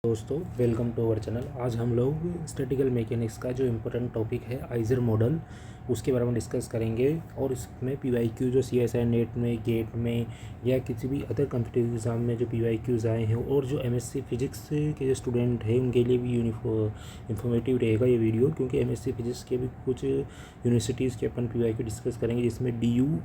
दोस्तों, welcome to our channel. आज हम लोग स्टैटिकल मैकेनिक्स का जो इम्पोर्टेंट टॉपिक है आइजर मॉडल, उसके बारे में डिस्कस करेंगे। और इसमें पीवाईक्यू जो सीएसआई नेट में, गेट में या किसी भी अदर कॉम्पिटिटिव एग्ज़ाम में जो पीवाईक्यूज़ आए हैं और जो एमएससी फिजिक्स के जो स्टूडेंट हैं उनके लिए भी इन्फॉर्मेटिव रहेगा ये वीडियो, क्योंकि एमएससी फिजिक्स के भी कुछ यूनिवर्सिटीज़ के अपन पीवाईक्यू डिस्कस करेंगे, जिसमें डीयू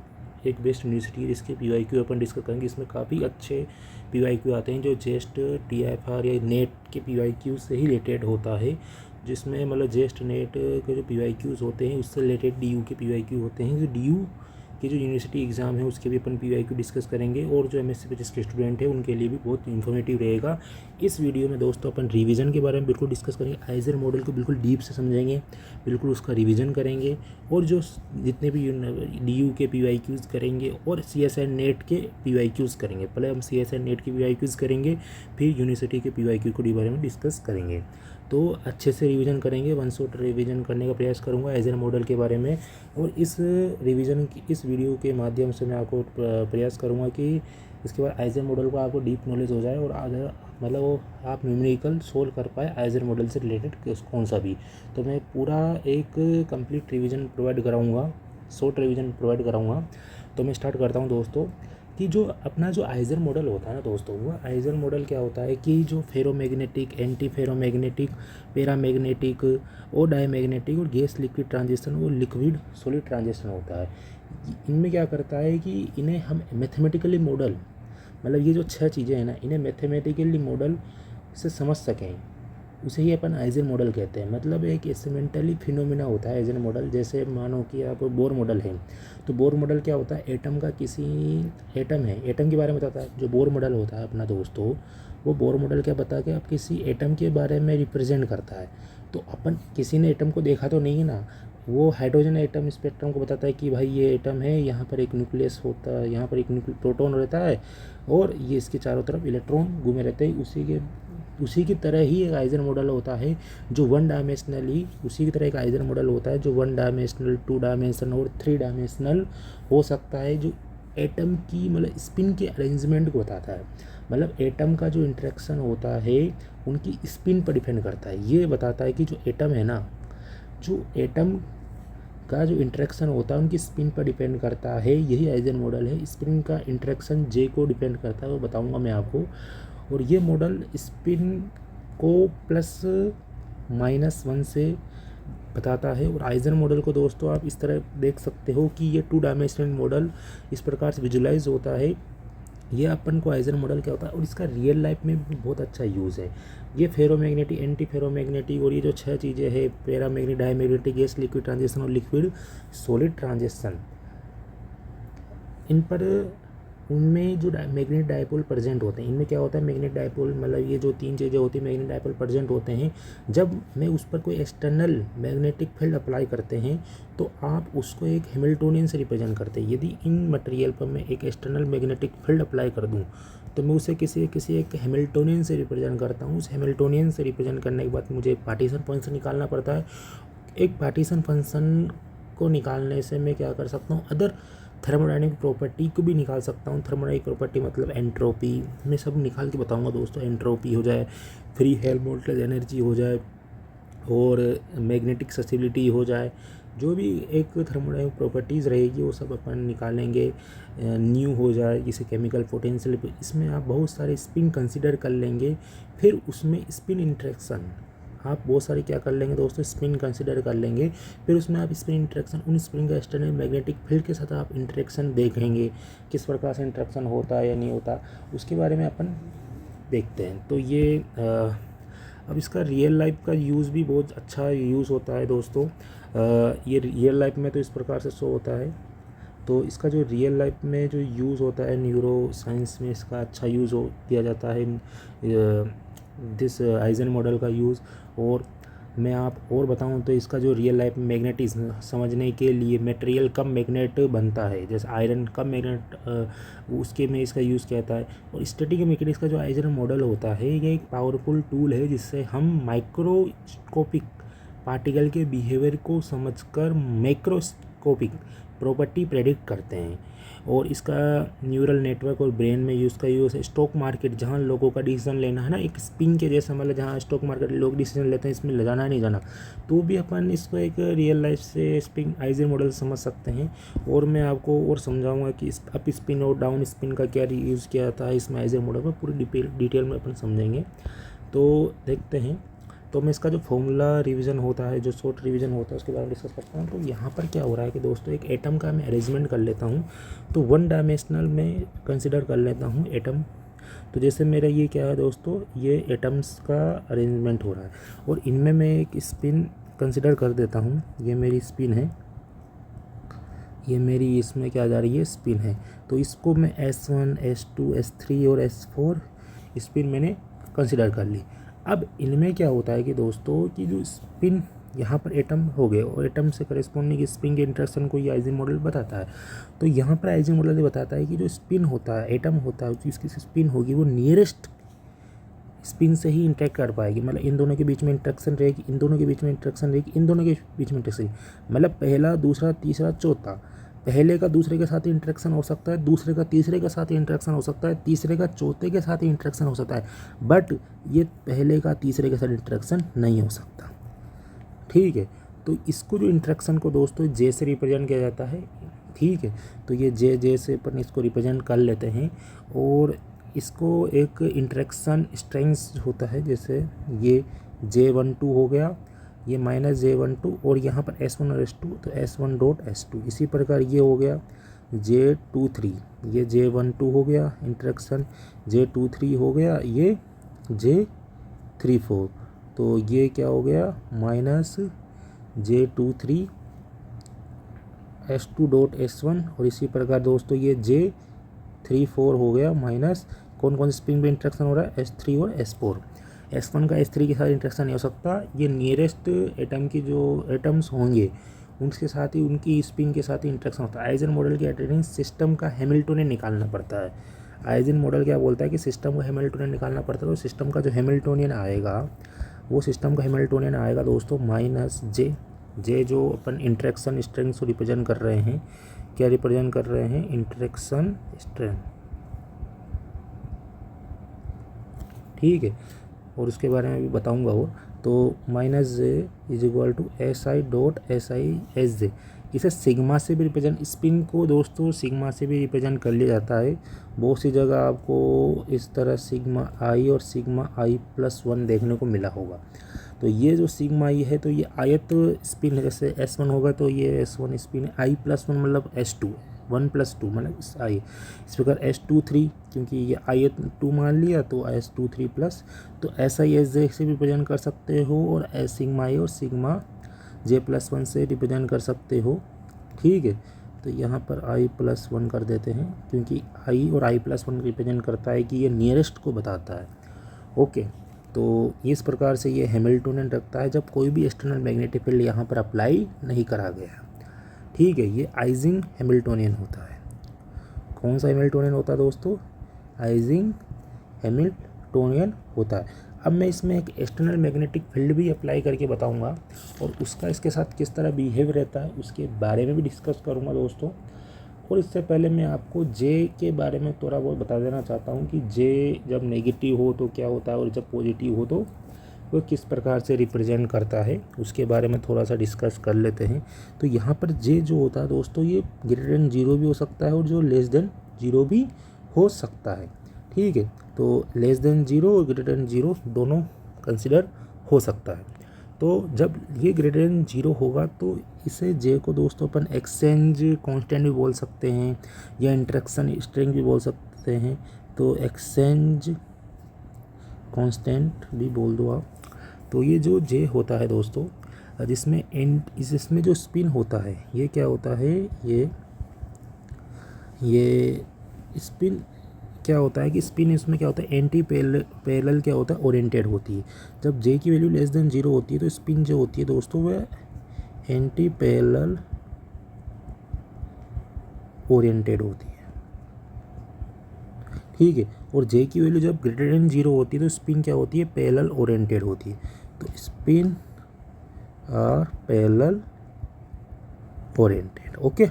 एक बेस्ट यूनिवर्सिटी है जिसके पीवाईक्यू अपन डिस्कस करेंगे। इसमें काफ़ी अच्छे पीवाईक्यू आते हैं जो जेस्ट टीएफआर या नेट के पीवाईक्यू से ही रिलेटेड होता है, जिसमें मतलब जेस्ट नेट के जो पीवाईक्यूज़ होते हैं उससे रिलेटेड डीयू के पीवाईक्यू होते हैं। जो डीयू की जो यूनिवर्सिटी एग्ज़ाम है उसके भी अपन पीवाईक्यू डिस्कस करेंगे, और जो एमएससी फिजिक्स के स्टूडेंट हैं उनके लिए भी बहुत इन्फॉर्मेटिव रहेगा। इस वीडियो में दोस्तों अपन रिवीजन के बारे में बिल्कुल डिस्कस करेंगे, आइजर मॉडल को बिल्कुल डीप से समझेंगे, बिल्कुल उसका रिवीजन करेंगे, और जो जितने भी डीयू के पीवाईक्यूज़ करेंगे और सीएसआई नेट के पीवाईक्यूज़ करेंगे। पहले हम सीएसआई नेट के पीवाईक्यूज़ करेंगे, फिर यूनिवर्सिटी के पीवाईक्यू के बारे में डिस्कस करेंगे। तो अच्छे से रिवीजन करेंगे, वन शॉट रिवीजन करने का प्रयास करूंगा आइजर मॉडल के बारे में। और इस रिवीजन की इस वीडियो के माध्यम से मैं आपको प्रयास करूंगा कि इसके बाद आइजर मॉडल को आपको डीप नॉलेज हो जाए और मतलब वो आप न्यूमेरिकल सोल्व कर पाए आइजर मॉडल से रिलेटेड कौन सा भी। तो मैं पूरा एक कंप्लीट रिवीजन प्रोवाइड कराऊंगा, शॉर्ट रिवीजन प्रोवाइड कराऊंगा। तो मैं स्टार्ट करता हूं दोस्तों कि जो अपना जो आइजर मॉडल होता है ना दोस्तों, वो आइजर मॉडल क्या होता है कि जो फेरोमैग्नेटिक, एंटी फेरोमैग्नेटिक, पैरामैग्नेटिक और डायमैग्नेटिक और गैस लिक्विड ट्रांजिशन और लिक्विड सॉलिड ट्रांजिशन होता है। इनमें क्या करता है कि इन्हें हम मैथमेटिकली मॉडल, मतलब ये जो 6 चीज़ें हैं ना, इन्हें मैथमेटिकली मॉडल से समझ सकें, उसे ही अपन आइजर मॉडल कहते हैं। मतलब एक एक्सपेरिमेंटली फिनोमिना होता है आइजर मॉडल। जैसे मानो कि आप बोर मॉडल है, तो बोर मॉडल क्या होता है, एटम का किसी एटम है, एटम के बारे में बताता है। जो बोर मॉडल होता है अपना दोस्तों, वो बोर मॉडल क्या बता के आप किसी एटम के बारे में रिप्रेजेंट करता है। तो अपन किसी ने एटम को देखा तो नहीं है ना, वो हाइड्रोजन एटम स्पेक्ट्रम को बताता है कि भाई ये एटम है, यहाँ पर एक न्यूक्लियस होता है, यहाँ पर एक प्रोटॉन रहता है और ये इसके चारों तरफ इलेक्ट्रॉन घूमे रहते हैं। उसी की तरह ही एक आइजर मॉडल होता है जो वन डायमेंशनली, उसी की तरह एक आइजर मॉडल होता है जो 1 डायमेंशनल, 2 डायमेंशनल और 3 डायमेंशनल हो सकता है, जो एटम की मतलब स्पिन के अरेंजमेंट को बताता है। मतलब एटम का जो इंटरेक्शन होता है उनकी स्पिन पर डिपेंड करता है। ये बताता है कि जो एटम है ना, जो एटम का जो इंटरेक्शन होता है उनकी स्पिन पर डिपेंड करता है। यही आइजर मॉडल है। स्पिन का इंटरेक्शन जे को डिपेंड करता है, वो बताऊंगा मैं आपको। और ये मॉडल स्पिन को +-1 से बताता है। और आइजर मॉडल को दोस्तों आप इस तरह देख सकते हो कि ये 2 डायमेंशनल मॉडल इस प्रकार से विजुलाइज होता है। ये अपन को आइजर मॉडल क्या होता है, और इसका रियल लाइफ में भी बहुत अच्छा यूज़ है। ये फेरोमैग्नेटिक, एंटी फेरोमैग्नेटिक और ये जो 6 चीज़ें हैं, paramagnetic, diamagnetic, gas liquid transition और लिक्विड सॉलिड ट्रांजिशन, इन पर उनमें जो मैग्नेट डायपोल प्रेजेंट होते हैं, इनमें क्या होता है, मैग्नेट डायपोल मतलब ये जो 3 चीज़ें होती हैं, मैग्नेट डायपोल प्रेजेंट होते हैं। जब मैं उस पर कोई एक्सटर्नल मैग्नेटिक फील्ड अप्लाई करते हैं तो आप उसको एक हैमिल्टोनियन से रिप्रेजेंट करते हैं। यदि इन मटेरियल पर मैं एक एक्सटर्नल मैग्नेटिक फील्ड अप्लाई कर दूँ तो मैं उसे किसी एक हैमिल्टोनियन से रिप्रेजेंट करता हूँ। उस हैमिल्टोनियन से रिप्रेजेंट करने के बाद मुझे पार्टीशन फंक्शन निकालना पड़ता है। एक पार्टीशन फंक्शन को निकालने से मैं क्या कर सकता हूँ, अदर थर्मोडायनेमिक प्रॉपर्टी को भी निकाल सकता हूँ। थर्मोडायनेमिक प्रॉपर्टी मतलब एंट्रोपी, मैं सब निकाल के बताऊँगा दोस्तों। एंट्रोपी हो जाए, फ्री हेल्महोल्ट्ज़ एनर्जी हो जाए, और मैग्नेटिक सस्टेबिलिटी हो जाए, जो भी एक थर्मोडायनेमिक प्रॉपर्टीज़ रहेगी वो सब अपन निकालेंगे। न्यू हो जाए जैसे केमिकल पोटेंशियल, इसमें आप बहुत सारे स्पिन कंसीडर कर लेंगे। फिर उसमें स्पिन इंटरेक्शन आप बहुत सारे क्या कर लेंगे दोस्तों, स्पिन कंसीडर कर लेंगे। फिर उसमें आप स्पिन इंटरेक्शन, उन स्पिन का एक्सटर्नल मैग्नेटिक फील्ड के साथ आप इंटरेक्शन देखेंगे, किस प्रकार से इंटरेक्शन होता है या नहीं होता, उसके बारे में अपन देखते हैं। तो ये अब इसका रियल लाइफ का यूज़ भी बहुत अच्छा यूज़ होता है दोस्तों। ये रियल लाइफ में तो इस प्रकार से शो होता है। तो इसका जो रियल लाइफ में जो यूज़ होता है, न्यूरो साइंस में इसका अच्छा यूज़ किया जाता है दिस आइजन मॉडल का यूज़। और मैं आप और बताऊं तो इसका जो रियल लाइफ में मैग्नेटिज्म समझने के लिए मटेरियल कम मैग्नेट बनता है, जैसे आयरन कम मैग्नेट, उसके में इसका यूज़ किया जाता है। और स्टैटिक मैकेनिक्स का जो आइजन मॉडल होता है ये एक पावरफुल टूल है जिससे हम माइक्रोस्कोपिक पार्टिकल के बिहेवियर को समझकर मैक्रोस्कोपिक प्रॉपर्टी प्रेडिक्ट करते हैं। और इसका न्यूरल नेटवर्क और ब्रेन में उसका यूज़ है। स्टॉक मार्केट, जहाँ लोगों का डिसीजन लेना है ना, एक स्पिन के जैसा, मतलब जहाँ स्टॉक मार्केट लोग डिसीजन लेते हैं इसमें ले जाना नहीं जाना, तो भी अपन इसको एक रियल लाइफ से स्पिन आइजर मॉडल समझ सकते हैं। और मैं आपको और समझाऊंगा कि अप स्पिन और डाउन स्पिन का क्या यूज़ किया जाता है इसमें आइजर मॉडल में, पूरी डिटेल में अपन समझेंगे। तो देखते हैं। तो मैं इसका जो फॉर्मूला रिवीजन होता है, जो शॉर्ट रिवीजन होता है, उसके बारे में डिस्कस करता हूँ। तो यहाँ पर क्या हो रहा है कि दोस्तों, एक एटम का मैं अरेंजमेंट कर लेता हूँ। तो वन डायमेंशनल में कंसिडर कर लेता हूँ एटम। तो जैसे मेरा ये क्या है दोस्तों, ये एटम्स का अरेंजमेंट हो रहा है और इनमें मैं एक स्पिन कंसिडर कर देता हूँ। ये मेरी स्पिन है, ये मेरी इसमें क्या जा रही है, स्पिन है। तो इसको मैं S1, S2, S3 और S4 स्पिन मैंने कंसिडर कर ली। अब इनमें क्या होता है कि दोस्तों, कि जो स्पिन यहाँ पर एटम हो गए और एटम से करेस्पॉन्डिंग स्पिन के इंटरेक्शन को ये आइजन मॉडल बताता है। तो यहाँ पर आइजन मॉडल ये बताता है कि जो स्पिन होता है, एटम होता है, जिसकी स्पिन होगी वो नियरेस्ट स्पिन से ही इंटरेक्ट कर पाएगी। मतलब इन दोनों के बीच में इंटरेक्शन रहेगी, इन दोनों के बीच में इंटरेक्शन रहेगी, इन दोनों के बीच में इंटरेक्शन, मतलब पहला, दूसरा, तीसरा, चौथा। पहले का दूसरे के साथ इंटरेक्शन हो सकता है, दूसरे का तीसरे के साथ इंटरेक्शन हो सकता है, तीसरे का चौथे के साथ इंटरेक्शन हो सकता है, बट ये पहले का तीसरे के साथ इंटरेक्शन नहीं हो सकता। ठीक है। तो इसको जो इंटरेक्शन को दोस्तों जे से रिप्रेजेंट किया जाता है। ठीक है। तो ये जे से अपन इसको रिप्रेजेंट कर लेते हैं और इसको एक इंटरेक्शन स्ट्रेंथ होता है। जैसे ये J12 हो गया, ये -J12 और यहाँ पर S1 और S2, तो S1 डॉट S2। इसी प्रकार ये हो गया J23, ये J12 हो गया इंटरेक्शन, J23 हो गया, ये J34, तो ये क्या हो गया, -J23 S2 डॉट S1। और इसी प्रकार दोस्तों ये J34 हो गया माइनस, कौन कौन से स्पिन में इंटरेक्शन हो रहा है, S3 और S4। S1 का S3 के साथ इंटरेक्शन नहीं हो सकता। ये नियरेस्ट एटम की जो एटम्स होंगे उनके साथ ही, उनकी स्पिन के साथ ही इंटरेक्शन होता है। आइजन मॉडल के अकॉर्डिंग सिस्टम का हैमिल्टोनियन निकालना पड़ता है। आइजन मॉडल क्या बोलता है कि सिस्टम का हैमिल्टोनियन निकालना पड़ता है। तो सिस्टम का जो हैमिल्टोनियन आएगा, वो सिस्टम का हैमिल्टोनियन आएगा दोस्तों -J जो अपन इंटरेक्शन स्ट्रेंथ को रिप्रेजेंट कर रहे हैं, क्या रिप्रेजेंट कर रहे हैं, इंटरेक्शन स्ट्रेंथ। ठीक है। और उसके बारे में भी बताऊंगा वो। तो -J = SI डॉट SI/SJ। इसे सिग्मा से भी रिप्रेजेंट, स्पिन को दोस्तों सिग्मा से भी रिप्रेजेंट कर लिया जाता है। बहुत सी जगह आपको इस तरह सिग्मा I और सिग्मा I+1 देखने को मिला होगा। तो ये जो सिग्मा I है, तो ये आयत स्पिन है। जैसे S1 होगा तो ये S1 स्पिन है, I+1 मतलब S2, 1+2 मतलब I। इस प्रकार S23, क्योंकि ये आयत 2 मान लिया तो S23 प्लस, तो SI/SJ से रिप्रेजेंट कर सकते हो और सिग्मा I और सिग्मा J+1 से रिप्रेजेंट कर सकते हो। ठीक है। तो यहाँ पर I+1 कर देते हैं, क्योंकि I और I+1 रिप्रेजेंट करता है कि ये नियरेस्ट को बताता है। ओके। तो इस प्रकार से ये हैमिल्टोनियन रखता है जब कोई भी एक्सटर्नल मैग्नेटिक फील्ड यहाँ पर अप्लाई नहीं करा गया। ठीक है। ये आइजिंग हैमिल्टोनियन होता है। कौन सा हैमिल्टोनियन होता है दोस्तों, आइजिंग हैमिल्टोनियन होता है। अब मैं इसमें एक एक्सटर्नल मैग्नेटिक फील्ड भी अप्लाई करके बताऊंगा और उसका इसके साथ किस तरह बिहेव रहता है उसके बारे में भी डिस्कस करूंगा दोस्तों। और इससे पहले मैं आपको जे के बारे में थोड़ा बहुत बता देना चाहता हूं कि जे जब नेगेटिव हो तो क्या होता है और जब पॉजिटिव हो तो वो किस प्रकार से रिप्रेजेंट करता है, उसके बारे में थोड़ा सा डिस्कस कर लेते हैं। तो यहाँ पर जे जो होता है दोस्तों, ये >0 भी हो सकता है और जो <0 भी हो सकता है। ठीक है। तो <0 और <0 दोनों कंसिडर हो सकता है। तो जब ये >0 होगा तो इसे जे को दोस्तों अपन एक्सचेंज कांस्टेंट भी बोल सकते हैं या इंटरेक्शन स्ट्रेंथ भी बोल सकते हैं। तो एक्सचेंज कांस्टेंट भी बोल दो आप। तो ये जो जे होता है दोस्तों, जिसमें जो स्पिन होता है, ये क्या होता है, ये स्पिन क्या होता है कि स्पिन इसमें क्या होता है, एंटी पैरेलल क्या होता है, ओरिएंटेड होती है। जब जे की वैल्यू <0 होती है तो स्पिन जो होती है दोस्तों वह एंटी पैरेलल ओरिएंटेड होती है। ठीक है। और जे की वैल्यू जब >0 होती है तो स्पिन क्या होती है, पैरेलल ओरिएंटेड होती है। तो spin are parallel oriented. Okay.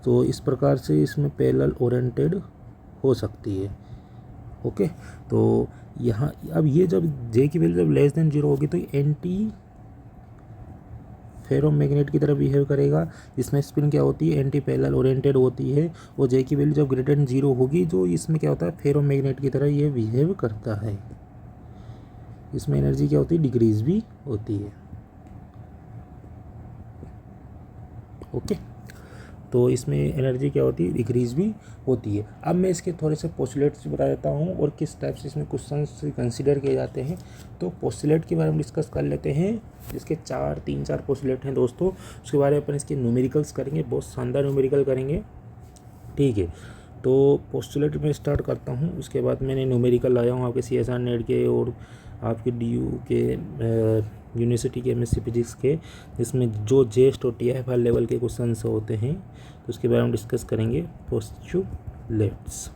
तो इस प्रकार से इसमें पैरेलल ओरिएंटेड हो सकती है। ओके, तो यहाँ अब ये जब जे की वैल्यू जब लेस देन 0 होगी तो एंटी फेरोमैग्नेट की तरह बिहेव करेगा, जिसमें स्पिन क्या होती है, एंटी पैरेलल ओरिएंटेड होती है। और जे की वैल्यू जब ग्रेटर देन 0 होगी तो इसमें क्या होता है, फेरोमैग्नेट की तरह ये बिहेव करता है। इसमें एनर्जी क्या होती है, डिक्रीज भी होती है। ओके, तो इसमें एनर्जी क्या होती है, डिक्रीज भी होती है। अब मैं इसके थोड़े से पोस्टुलेट्स बता देता हूँ और किस टाइप से इसमें क्वेश्चंस कंसीडर किए जाते हैं। तो पोस्टुलेट के बारे में डिस्कस कर लेते हैं, जिसके 3-4 पोस्टुलेट हैं दोस्तों। उसके बारे में अपन इसके न्यूमेरिकल्स करेंगे, बहुत शानदार न्यूमेरिकल करेंगे, ठीक है। तो पोस्टुलेट में स्टार्ट करता हूँ, उसके बाद मैंने न्यूमेरिकल लाया हूँ आपके CSR नेट के और आपके DU के यूनिवर्सिटी के MSc फिजिक्स के, जिसमें जो जेस्ट और TIFR लेवल के क्वेश्चन होते हैं, तो उसके बारे में डिस्कस करेंगे पोस्टुलेट्स।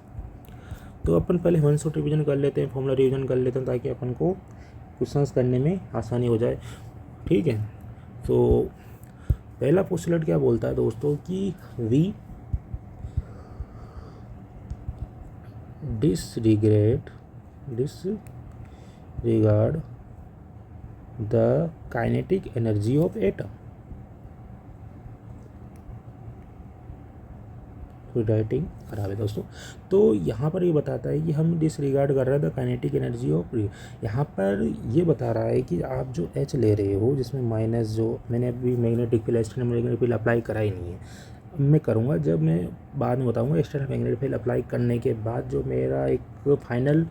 तो अपन पहले वन शॉट रिविजन कर लेते हैं, फॉर्मूला रिविजन कर लेते हैं, ताकि अपन को क्वेश्चंस करने में आसानी हो जाए, ठीक है। तो पहला पोस्टुलेट क्या बोलता है दोस्तों कि we disregard the kinetic energy of atom। तो राइटिंग खराब है दोस्तों। तो यहाँ पर ये बताता है कि हम डिसरिगार्ड कर रहे हैं द काइनेटिक एनर्जी ऑफ, यहाँ पर ये बता रहा है कि आप जो H ले रहे हो, जिसमें माइनस, जो मैंने अभी magnetic field, external magnetic field apply करा ही नहीं है, मैं करूँगा जब मैं बाद में बताऊँगा। एक्सटर्नल मैग्नेटिक फील्ड अप्लाई करने के बाद जो मेरा एक फाइनल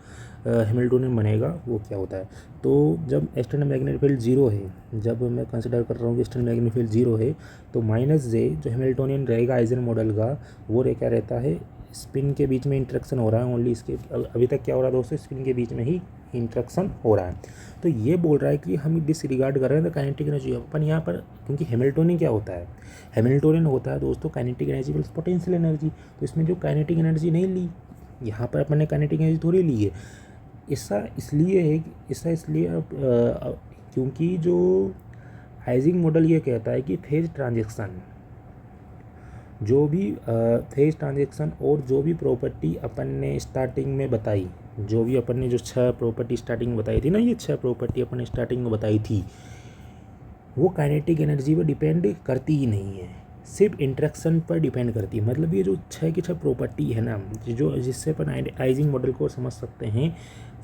हैमिल्टोनियन बनेगा वो क्या होता है। तो जब एक्सटर्नल मैग्नेटिक फील्ड 0 है, जब मैं कंसिडर कर रहा हूँ कि एक्सटर्नल मैग्नेटिक फील्ड 0 है, तो -J जो हैमिल्टोनियन रहेगा आइजन मॉडल का, वो क्या रहता है, स्पिन के बीच में इंटरेक्शन हो रहा है ओनली। इसके अभी तक क्या हो रहा है दोस्तों, स्पिन के बीच में ही इंटरेक्शन हो रहा है। तो ये बोल रहा है कि हम डिसरिगार्ड कर रहे हैं तो काइनेटिक एनर्जी अपन यहाँ पर, क्योंकि हैमिल्टोनियन क्या होता है, हैमिल्टोनियन होता है दोस्तों kinetic energy plus potential energy. तो इसमें जो काइनेटिक एनर्जी नहीं ली, यहाँ पर अपन ने काइनेटिक एनर्जी थोड़ी ली है। ऐसा इसलिए है, क्योंकि जो आइजिंग मॉडल ये कहता है कि फेज ट्रांजेक्शन, जो भी फेज ट्रांजेक्शन और जो भी प्रॉपर्टी अपन ने स्टार्टिंग में बताई, जो भी अपन ने जो 6 प्रॉपर्टी स्टार्टिंग में बताई थी ना, ये 6 प्रॉपर्टी अपन ने स्टार्टिंग में बताई थी, वो काइनेटिक एनर्जी पर डिपेंड करती ही नहीं है, सिर्फ इंटरेक्शन पर डिपेंड करती है। मतलब ये जो 6 की 6 प्रॉपर्टी है ना, जो जिससे अपन आइजिंग मॉडल को समझ सकते हैं,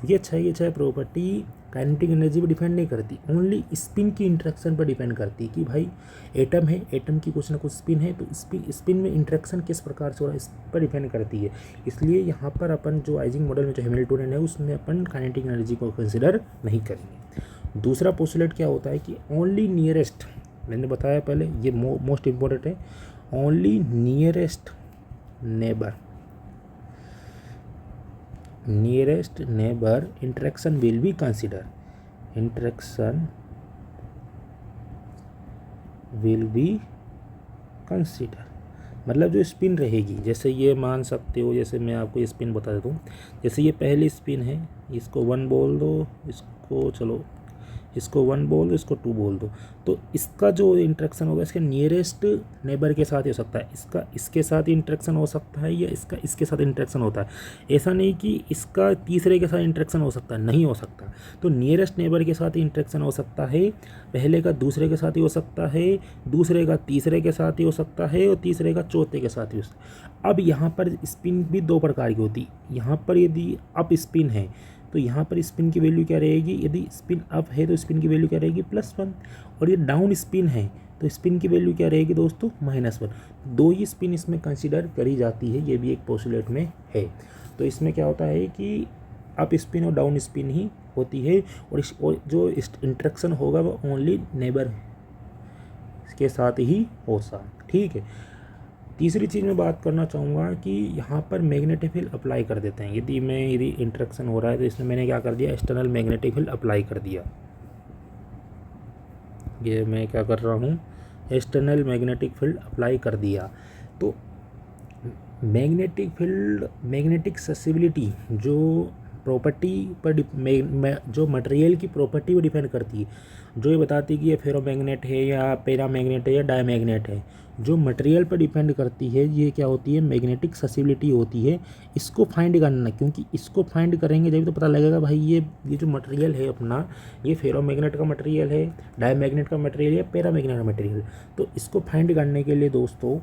ये 6 की 6 प्रॉपर्टी काइनेटिक एनर्जी पर डिपेंड नहीं करती, ओनली स्पिन की इंटरेक्शन पर डिपेंड करती है। कि भाई एटम है, एटम की कुछ ना कुछ स्पिन है, तो स्पिन में इंटरेक्शन किस प्रकार से हो रहा है इस पर डिपेंड करती है। इसलिए यहाँ पर अपन जो आइजिंग मॉडल में जो हैमिल्टोनियन है, उसमें अपन काइनेटिक एनर्जी को कंसिडर नहीं करेंगे। दूसरा पोस्टुलेट क्या होता है कि ओनली नियरेस्ट, मैंने बताया पहले, ये मोस्ट इम्पोर्टेंट है, only nearest neighbour interaction will be consider, interaction will be consider. मतलब जो स्पिन रहेगी, जैसे ये मान सकते हो, जैसे मैं आपको ये स्पिन बता देता हूँ, जैसे ये पहली स्पिन है, इसको 1 बोल दो, इसको चलो इसको 1 बोल दो, इसको 2 बोल दो, तो इसका जो इंटरेक्शन होगा इसके नियरेस्ट नेबर के साथ ही हो सकता है। इसका इसके साथ इंटरेक्शन हो सकता है, या इसका इसके साथ इंटरेक्शन होता है। ऐसा नहीं कि इसका तीसरे के साथ इंटरेक्शन हो सकता है, नहीं हो सकता। तो नियरेस्ट नेबर के साथ ही इंटरेक्शन हो सकता है, पहले का दूसरे के साथ ही हो सकता है, दूसरे का तीसरे के साथ ही हो सकता है, और तीसरे का चौथे के साथ ही हो सकता है। अब यहाँ पर स्पिन भी 2 प्रकार की होती है। यहाँ पर यदि अप स्पिन है तो यहाँ पर स्पिन की वैल्यू क्या रहेगी, यदि स्पिन अप है तो स्पिन की वैल्यू क्या रहेगी, +1, और ये डाउन स्पिन है तो स्पिन की वैल्यू क्या रहेगी दोस्तों, -1। 2 ही स्पिन इसमें कंसीडर करी जाती है, ये भी एक पोस्टुलेट में है। तो इसमें क्या होता है कि अप स्पिन और डाउन स्पिन ही होती है, और जो इंटरेक्शन होगा वो ओनली नेबर के साथ ही होगा, ठीक है। तीसरी चीज़ मैं बात करना चाहूँगा कि यहाँ पर मैग्नेटिक फील्ड अप्लाई कर देते हैं। यदि इंटरेक्शन हो रहा है तो इसमें मैंने क्या कर दिया, एक्सटर्नल मैग्नेटिक फील्ड अप्लाई कर दिया। ये मैं क्या कर रहा हूँ, एक्सटर्नल मैग्नेटिक फील्ड अप्लाई कर दिया। तो मैग्नेटिक फील्ड, मैग्नेटिक ससेसिबिलिटी जो प्रॉपर्टी पर जो मटेरियल की प्रॉपर्टी पर डिपेंड करती है, जो ये बताती है कि ये फेरोमैग्नेट है या पैरामैग्नेट है या डायमैग्नेट है, जो मटेरियल पर डिपेंड करती है ये क्या होती है, मैग्नेटिक ससिबिलिटी होती है। इसको फाइंड करना, क्योंकि इसको फाइंड करेंगे जब तो पता लगेगा भाई ये जो मटेरियल है अपना, ये फेरोमैग्नेट का मटेरियल है, डायमैग्नेट का मटेरियल है, पैरामैग्नेट का मटेरियल। तो इसको फाइंड करने के लिए दोस्तों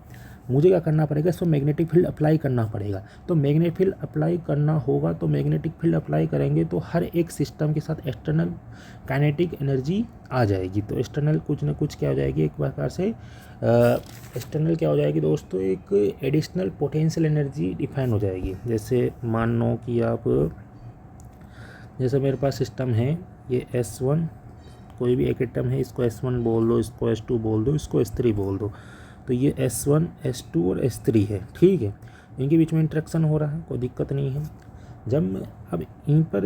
मुझे क्या करना पड़ेगा, इसको मैग्नेटिक फील्ड अप्लाई करना पड़ेगा। तो मैग्नेटिक फील्ड अप्लाई करना होगा, तो मैग्नेटिक फील्ड अप्लाई करेंगे तो हर एक सिस्टम के साथ एक्सटर्नल काइनेटिक एनर्जी आ जाएगी। तो एक्सटर्नल कुछ ना कुछ क्या हो जाएगी, एक प्रकार से एक्सटर्नल क्या हो जाएगी दोस्तों, एक एडिशनल पोटेंशियल एनर्जी डिफाइन हो जाएगी। जैसे मान लो कि आप, जैसे मेरे पास सिस्टम है ये S1, कोई भी एक एटम है, इसको S1 बोल दो, इसको S2 बोल दो, इसको S3 बोल दो। तो ये S1, S2 और S3 है, ठीक है। इनके बीच में इंटरेक्शन हो रहा है, कोई दिक्कत नहीं है। अब इन पर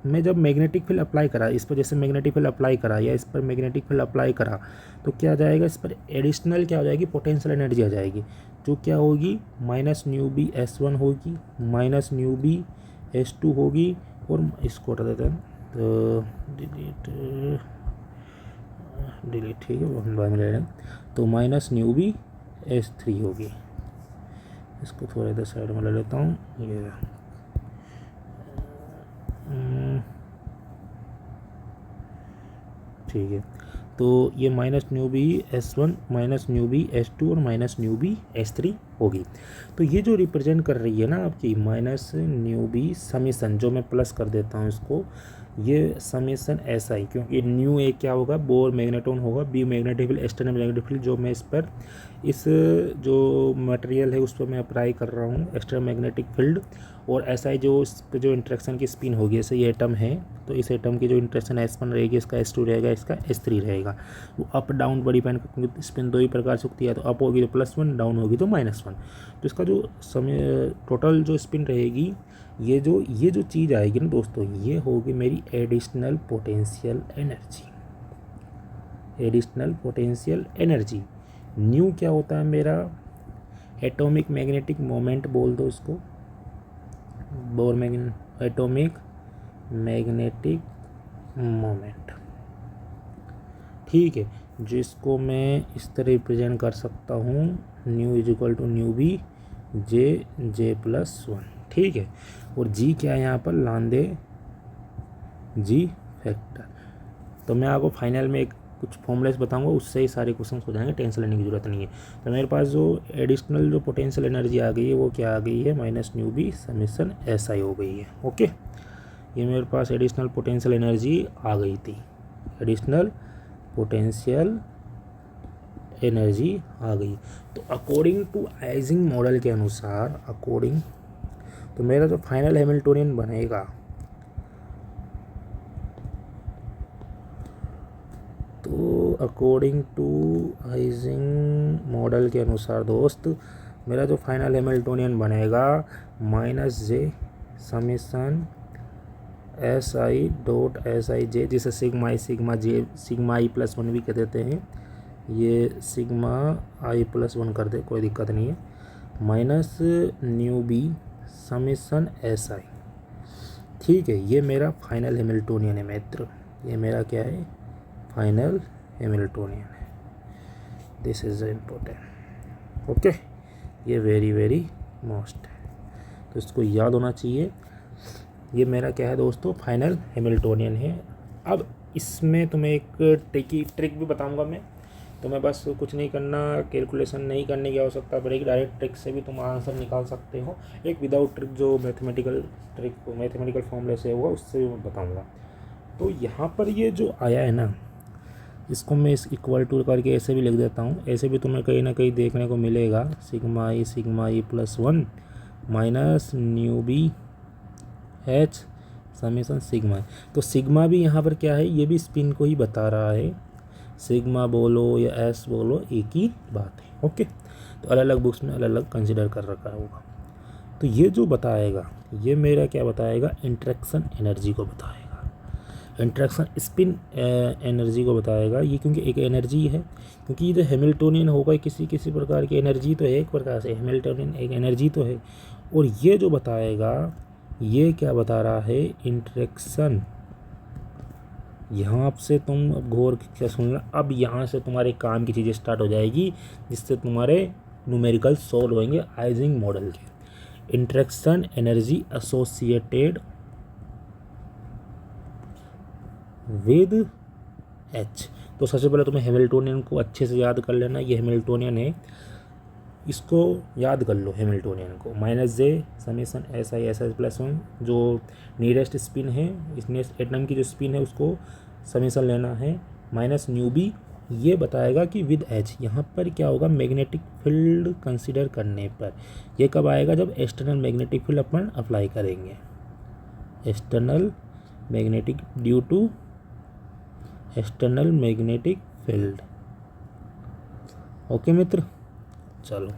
मैं जब मैग्नेटिक फील्ड अप्लाई करा, इस पर जैसे मैग्नेटिक फील्ड अप्लाई करा या इस पर मैग्नेटिक फील्ड अप्लाई करा, तो क्या जाएगा, इस पर एडिशनल क्या हो जाएगी, पोटेंशियल एनर्जी आ जाएगी, जो क्या होगी -μb S1 होगी, -μb S2 होगी, और इसको हटा देते हैं, तो डिलीट, ठीक है, हम बाद में ले लें। तो -μb S3 होगी। इसको थोड़ा इधर साइड में ले लेता हूँ, ये ठीक है। तो ये -μb S1, -μb S2 और -μb S3 होगी। तो ये जो रिप्रेजेंट कर रही है ना आपकी -μb समीशन, जो मैं प्लस कर देता हूँ इसको, ये समीशन SI, क्योंकि न्यू एक क्या होगा, बोर मैग्नेटोन होगा, B magnetic field, external magnetic field, जो मैं इस जो मटेरियल है उस पर मैं अप्लाई कर रहा हूँ एक्सटर्नल मैग्नेटिक फील्ड, और SI जो इस पर जो इंटरेक्शन की स्पिन होगी, जैसे ये एटम है तो इस एटम की जो इंटरेक्शन S1 रहेगी, इसका S2 रहेगा, इसका S3 रहेगा। वो अप डाउन पर डिपेंड, क्योंकि स्पिन दो ही प्रकार से होती है, तो अप होगी तो +1, डाउन होगी तो -1। तो इसका जो समय टोटल जो स्पिन रहेगी, ये जो चीज़ आएगी ना दोस्तों, ये होगी मेरी additional potential energy. Additional potential energy new क्या होता है मेरा, एटॉमिक मैग्नेटिक मोमेंट बोल दो इसको, एटॉमिक मैग्नेटिक मोमेंट, ठीक है, जिसको मैं इस तरह रिप्रेजेंट कर सकता हूँ, न्यू = μb J+1, ठीक है। और जी क्या है यहाँ पर, लांदे जी फैक्टर। तो मैं आपको फाइनल में एक कुछ फॉर्मूलाज बताऊंगा, उससे ही सारे क्वेश्चन हो जाएंगे, टेंशन लेने की जरूरत नहीं है। तो मेरे पास जो एडिशनल जो पोटेंशियल एनर्जी आ गई है वो क्या आ गई है, -μb समीशन SI हो गई है। ओके, ये मेरे पास एडिशनल पोटेंशियल एनर्जी आ गई थी, एडिशनल पोटेंशियल एनर्जी आ गई। तो अकॉर्डिंग टू आइजिंग मॉडल के अनुसार, तो मेरा जो फाइनल हैमिल्टोनियन बनेगा, तो अकॉर्डिंग टू आइजिंग मॉडल के अनुसार दोस्त, मेरा जो फाइनल हैमिल्टोनियन बनेगा -j समीशन SI.SIJ, जिसे सिग्मा i +1 भी कह देते हैं, ये सिग्मा i+1 कर दे, कोई दिक्कत नहीं है, -μb समीशन SI, ठीक है। ये मेरा फाइनल हैमिल्टोनियन है मित्र, ये मेरा क्या है, फाइनल हैमिल्टोनियन है। दिस इज़ इम्पोर्टेंट, ओके, ये वेरी मोस्ट है, तो इसको याद होना चाहिए। ये मेरा क्या है दोस्तों, फाइनल हैमिल्टोनियन है। अब इसमें तुम्हें एक ट्रिक भी बताऊंगा मैं, तो मैं बस कुछ नहीं करना, कैलकुलेशन नहीं करने की आवश्यकता पड़ेगी, डायरेक्ट ट्रिक से भी तुम आंसर निकाल सकते हो। एक विदाउट ट्रिक जो मैथमेटिकल फॉर्मूले से होगा उससे भी मैं बताऊंगा। तो यहाँ पर ये जो आया है ना, इसको मैं इस = करके ऐसे भी लिख देता हूँ, ऐसे भी तुम्हें कहीं ना कहीं देखने को मिलेगा, sigma i +1 -μb H summation sigma. तो सिग्मा भी यहाँ पर क्या है, ये भी स्पिन को ही बता रहा है, सिग्मा बोलो या S बोलो एक ही बात है। ओके, तो अलग अलग बुक्स में अलग अलग कंसिडर कर रखा होगा। तो ये जो बताएगा, ये मेरा क्या बताएगा, इंटरेक्शन एनर्जी को बताएगा, इंटरेक्शन स्पिन एनर्जी को बताएगा। ये क्योंकि एक एनर्जी है, क्योंकि ये जो हैमिल्टोनियन होगा किसी प्रकार की एनर्जी तो है, एक प्रकार से हैमिल्टोनियन एक एनर्जी तो है। और ये जो बताएगा ये क्या बता रहा है, इंटरेक्शन। यहाँ से तुम अब गौर क्या सुनना, अब यहाँ से तुम्हारे काम की चीज़ें स्टार्ट हो जाएगी जिससे तुम्हारे न्यूमेरिकल सोल्व होंगे आइजिंग मॉडल के। Interaction energy associated with H. तो सबसे पहले तुम्हें हैमिल्टोनियन को अच्छे से याद कर लेना। ये हैमिल्टोनियन है, इसको याद कर लो हैमिल्टोनियन को। -j summation S I S S plus one, जो नियरेस्ट स्पिन है, इसने एटम की जो स्पिन है उसको समेसन लेना है, माइनस न्यू बी। ये बताएगा कि विद एच यहाँ पर क्या होगा, मैग्नेटिक फील्ड कंसिडर करने पर। ये कब आएगा, जब एक्सटर्नल मैग्नेटिक फील्ड अपन अप्लाई करेंगे। External magnetic, due to external magnetic field. Okay मित्र, चलो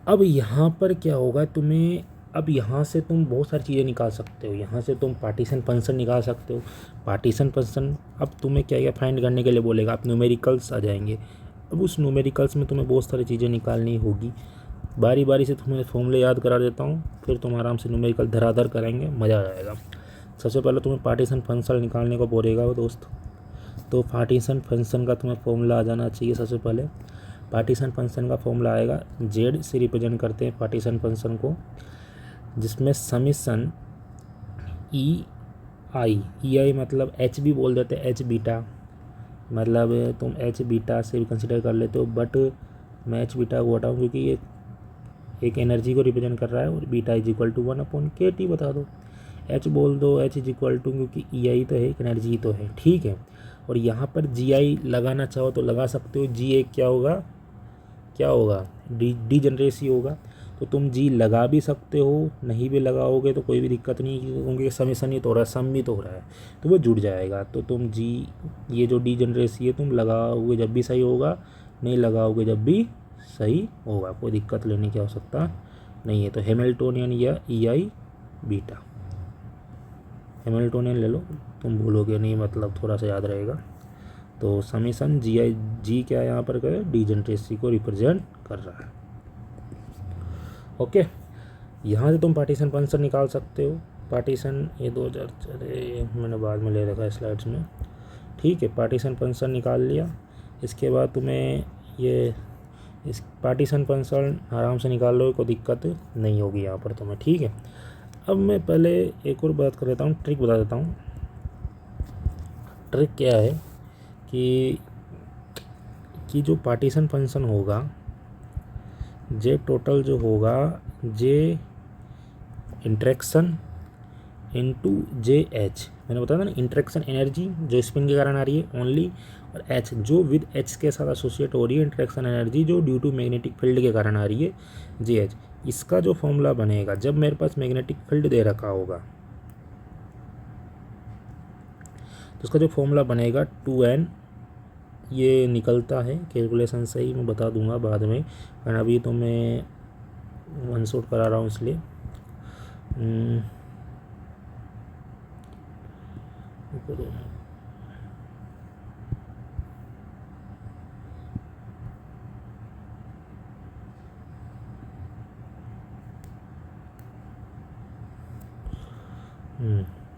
अब यहाँ पर क्या होगा तुम्हें, अब यहाँ से तुम बहुत सारी चीज़ें निकाल सकते हो। यहाँ से तुम पार्टीशन फंक्शन निकाल सकते हो। पार्टीशन फंक्शन अब तुम्हें क्या क्या फाइंड करने के लिए बोलेगा, आप न्यूमेरिकल्स आ जाएंगे। अब उस न्यूमेरिकल्स में तुम्हें बहुत सारी चीज़ें निकालनी होगी। बारी बारी से तुम्हें फॉर्मूले याद करा देता हूँ, फिर तुम आराम से न्यूमेरिकल धराधर करेंगे, मज़ा आ जाएगा। सबसे पहले तुम्हें पार्टीशन फंक्शन निकालने को बोलेगा वो दोस्त। तो पार्टीशन फंक्शन का तुम्हें फॉर्मूला आ जाना चाहिए। सबसे पहले पार्टीशन फंक्शन का फॉर्मूला आएगा, जेड से रिप्रेजेंट करते हैं पार्टीशन फंक्शन को, जिसमें समीशन ई आई मतलब एच भी बोल देते हैं, एच बीटा, मतलब तुम एच बीटा से भी कंसिडर कर लेते हो, बट मैं एच बीटा को हटाऊँ क्योंकि ये एक एनर्जी को रिप्रेजेंट कर रहा है, और beta is equal to 1/kT बता दो। एच बोल दो, एच इज इक्वल टू, क्योंकि ई आई तो है, एक एनर्जी तो है, ठीक है। और यहाँ पर जी आई लगाना चाहो तो लगा सकते हो। जी ए क्या होगा, क्या होगा, डी जनरेसी होगा। तो तुम जी लगा भी सकते हो, नहीं भी लगाओगे तो कोई भी दिक्कत नहीं, क्योंकि समेसन ही तो हो रहा है, सम भी तो हो रहा है, तो वो जुड़ जाएगा। तो तुम जी, ये जो डी जनरेसी है तुम लगाओगे जब भी सही होगा, नहीं लगाओगे जब भी सही होगा, कोई दिक्कत लेने की आवश्यकता नहीं है। तो हैमिल्टोनियन या ई आई बीटा, हैमिल्टोनियन ले लो, तुम भूलोगे नहीं, मतलब थोड़ा सा याद रहेगा। तो समीशन जी आई, जी क्या यहाँ पर करे, डी जनरेसी को रिप्रेजेंट कर रहा है। ओके, यहाँ से तुम पार्टीशन फंक्शन निकाल सकते हो। पार्टीशन ये 2000, चले मैंने बाद में ले रखा है स्लाइड्स में, ठीक है। पार्टीशन फंक्शन निकाल लिया, इसके बाद तुम्हें ये इस पार्टीशन फंक्शन आराम से निकाल लो, कोई दिक्कत नहीं होगी यहाँ पर तुम्हें, ठीक है। अब मैं पहले एक और बात कर देता हूँ, ट्रिक बता देता हूँ। ट्रिक क्या है कि जो पार्टीशन फंक्शन होगा, जे टोटल जो होगा, जे इंटरेक्शन इनटू जे एच, मैंने बताया था ना, इंटरेक्शन एनर्जी जो स्पिन के कारण आ रही है ओनली, और एच जो विद एच के साथ एसोसिएट हो रही है, इंटरेक्शन एनर्जी जो ड्यू टू मैग्नेटिक फील्ड के कारण आ रही है, जे एच। इसका जो फॉर्मूला बनेगा, जब मेरे पास मैग्नेटिक फील्ड दे रखा होगा, तो उसका जो फॉर्मूला बनेगा 2n, ये निकलता है कैलकुलेशन से ही, मैं बता दूंगा बाद में, कारण अभी तो मैं वन शॉट करा रहा हूँ इसलिए।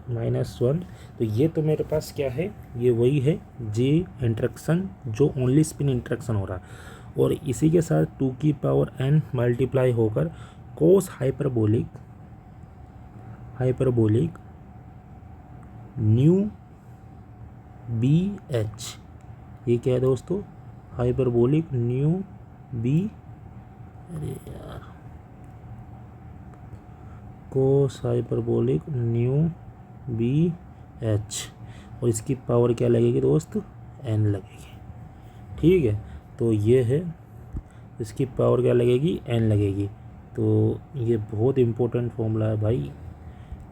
-1, तो ये तो मेरे पास क्या है, ये वही है जे इंटरेक्शन जो ओनली स्पिन इंटरेक्शन हो रहा है, और इसी के साथ 2n मल्टीप्लाई होकर cos hyperbolic new B H, ये क्या है दोस्तों, हाइपरबोलिक न्यू बी, अरे यार, cos hyperbolic new B H, और इसकी पावर क्या लगेगी दोस्त, एन लगेगी, ठीक है। तो ये है, इसकी पावर क्या लगेगी, एन लगेगी। तो ये बहुत इंपॉर्टेंट फॉर्मूला है भाई,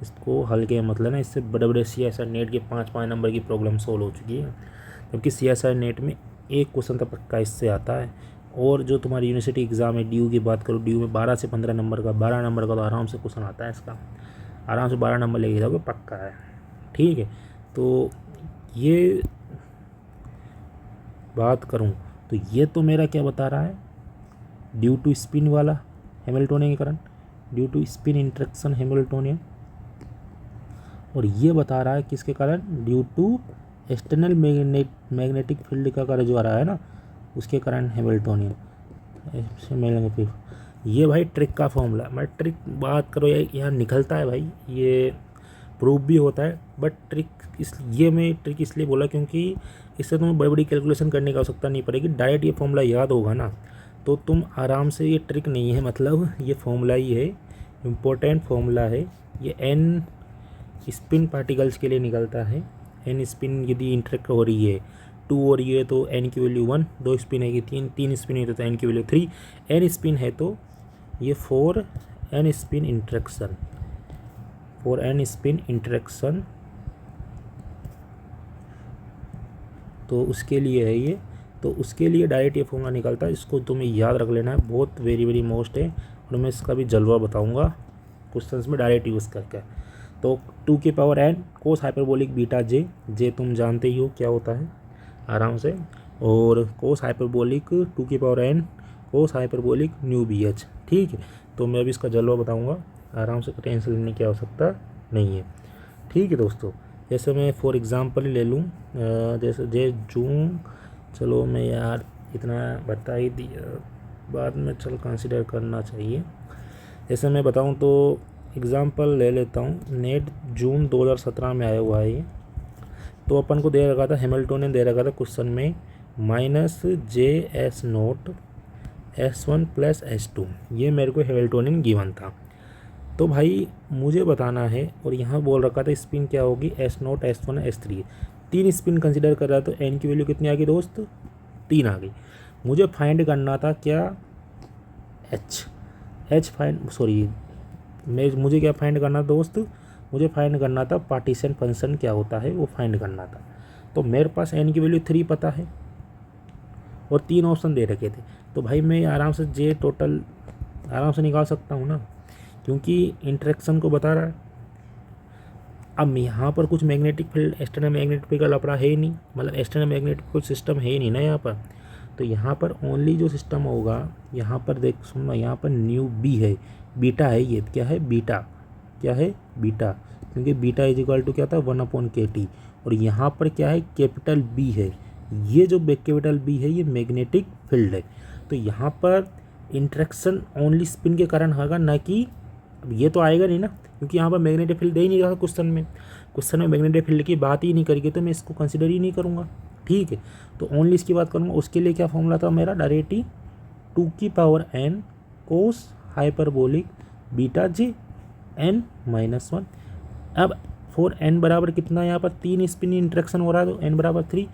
इसको हल के मत लेना, इससे बड़े बड़े CSI नेट के 5-5 नंबर की प्रॉब्लम सॉल्व हो चुकी है, क्योंकि CSI नेट में एक क्वेश्चन तो पक्का इससे आता है। और जो तुम्हारी यूनिवर्सिटी एग्ज़ाम है, ड्यू की बात करो, ड्यू में 12 से 15 नंबर का, 12 नंबर का तो आराम से क्वेश्चन आता है इसका, आराम से 12 नंबर लेके जाओगे, पक्का है, ठीक है। तो ये बात करूँ तो ये तो मेरा क्या बता रहा है, ड्यू टू स्पिन वाला हैमिल्टोनियन के कारण, due to spin interaction Hamiltonian, और ये बता रहा है किसके कारण, due to external magnetic field का कारण जो आ रहा है ना, उसके कारण हैमिल्टोनियन। ये भाई ट्रिक का फॉर्मूला, मैं ट्रिक बात करो यहाँ निकलता है भाई, ये प्रूफ भी होता है, बट मैं ट्रिक इसलिए बोला क्योंकि इससे तुम्हें बड़ी बड़ी कैलकुलेशन करने की आवश्यकता नहीं पड़ेगी। डायरेक्ट ये फॉर्मूला याद होगा ना तो तुम आराम से, ये ट्रिक नहीं है, मतलब ये फॉर्मूला ही है, इम्पोर्टेंट फॉर्मूला है। ये n स्पिन पार्टिकल्स के लिए निकलता है। n स्पिन यदि इंटरेक्ट हो रही है 2 हो रही है तो n की वैल्यू 1, 2 स्पिन है कि 3 स्पिन है तो n की वैल्यू 3, n स्पिन है तो ये 4 n spin interaction, 4 n spin interaction, तो उसके लिए है ये। तो उसके लिए डायरेक्ट ये फॉर्मूला निकलता है, इसको तुम्हें याद रख लेना है, बहुत वेरी मोस्ट है, और मैं इसका भी जलवा बताऊंगा क्वेश्चंस में डायरेक्ट यूज़ करके। तो 2 की power n cos hyperbolic beta जे तुम जानते ही हो क्या होता है आराम से, और कोस हाइपरबोलिक 2 की power n cos hyperbolic new B H. ठीक है, तो मैं अभी इसका जलवा बताऊँगा, आराम से टेंशन लेने की आवश्यकता नहीं है। ठीक है दोस्तों, जैसे मैं फॉर एग्ज़ाम्पल ले लूँ, जैसे जून, चलो मैं यार इतना बता ही दिया, बाद में चल कंसिडर करना चाहिए। जैसे मैं बताऊं तो एग्ज़ाम्पल ले लेता हूं, नेट जून 2017 में आया हुआ है ये। तो अपन को दे रखा था, हैमिल्टोनियन दे रखा था क्वेश्चन में -JS0 S1 + S2, ये मेरे को हैमिल्टोनियन गिवन था। तो भाई मुझे बताना है, और यहाँ बोल रखा था स्पिन क्या होगी, S0 S1 S3, 3 spin consider कर रहा है, तो n की वैल्यू कितनी आ गई दोस्त, 3 आ गई। मुझे फाइंड करना था क्या, मुझे क्या फाइंड करना दोस्त, मुझे फाइंड करना था पार्टीशन फंक्शन क्या होता है, वो फाइंड करना था। तो मेरे पास n की वैल्यू 3 पता है और 3 ऑप्शन दे रखे थे, तो भाई मैं आराम से जे टोटल आराम से निकाल सकता हूँ ना, क्योंकि इंटरेक्शन को बता रहा है। अब यहाँ पर कुछ magnetic field, external magnetic field का लफड़ा है ही नहीं, मतलब एक्सटर्नल मैग्नेटिक कुछ सिस्टम है ही नहीं ना यहाँ पर। तो यहाँ पर ओनली जो सिस्टम होगा, यहाँ पर देख सुनना, यहाँ पर न्यू बी है, बीटा है, ये क्या है, बीटा, क्या है, बीटा, क्योंकि बीटा इज टू क्या था 1/kT, और यहाँ पर क्या है, कैपिटल बी है, ये जो कैपिटल बी है ये मैग्नेटिक फील्ड है। तो यहाँ पर इंटरेक्शन ओनली स्पिन के कारण होगा, ना कि अब ये तो आएगा नहीं ना, क्योंकि यहाँ पर मैग्नेटिक फील्ड दे ही नहीं रहा क्वेश्चन में मैग्नेटिक फील्ड की बात ही नहीं करेगी, तो मैं इसको कंसिडर ही नहीं करूँगा। ठीक है, तो ओनली इसकी बात करूँगा। उसके लिए क्या फॉर्मूला था मेरा, डायरेक्ट ही 2 की power n cos hyperbolic beta जे n-1। अब फॉर n बराबर कितना, यहाँ पर 3 स्पिन इंटरेक्शन हो रहा है, तो n बराबर 3,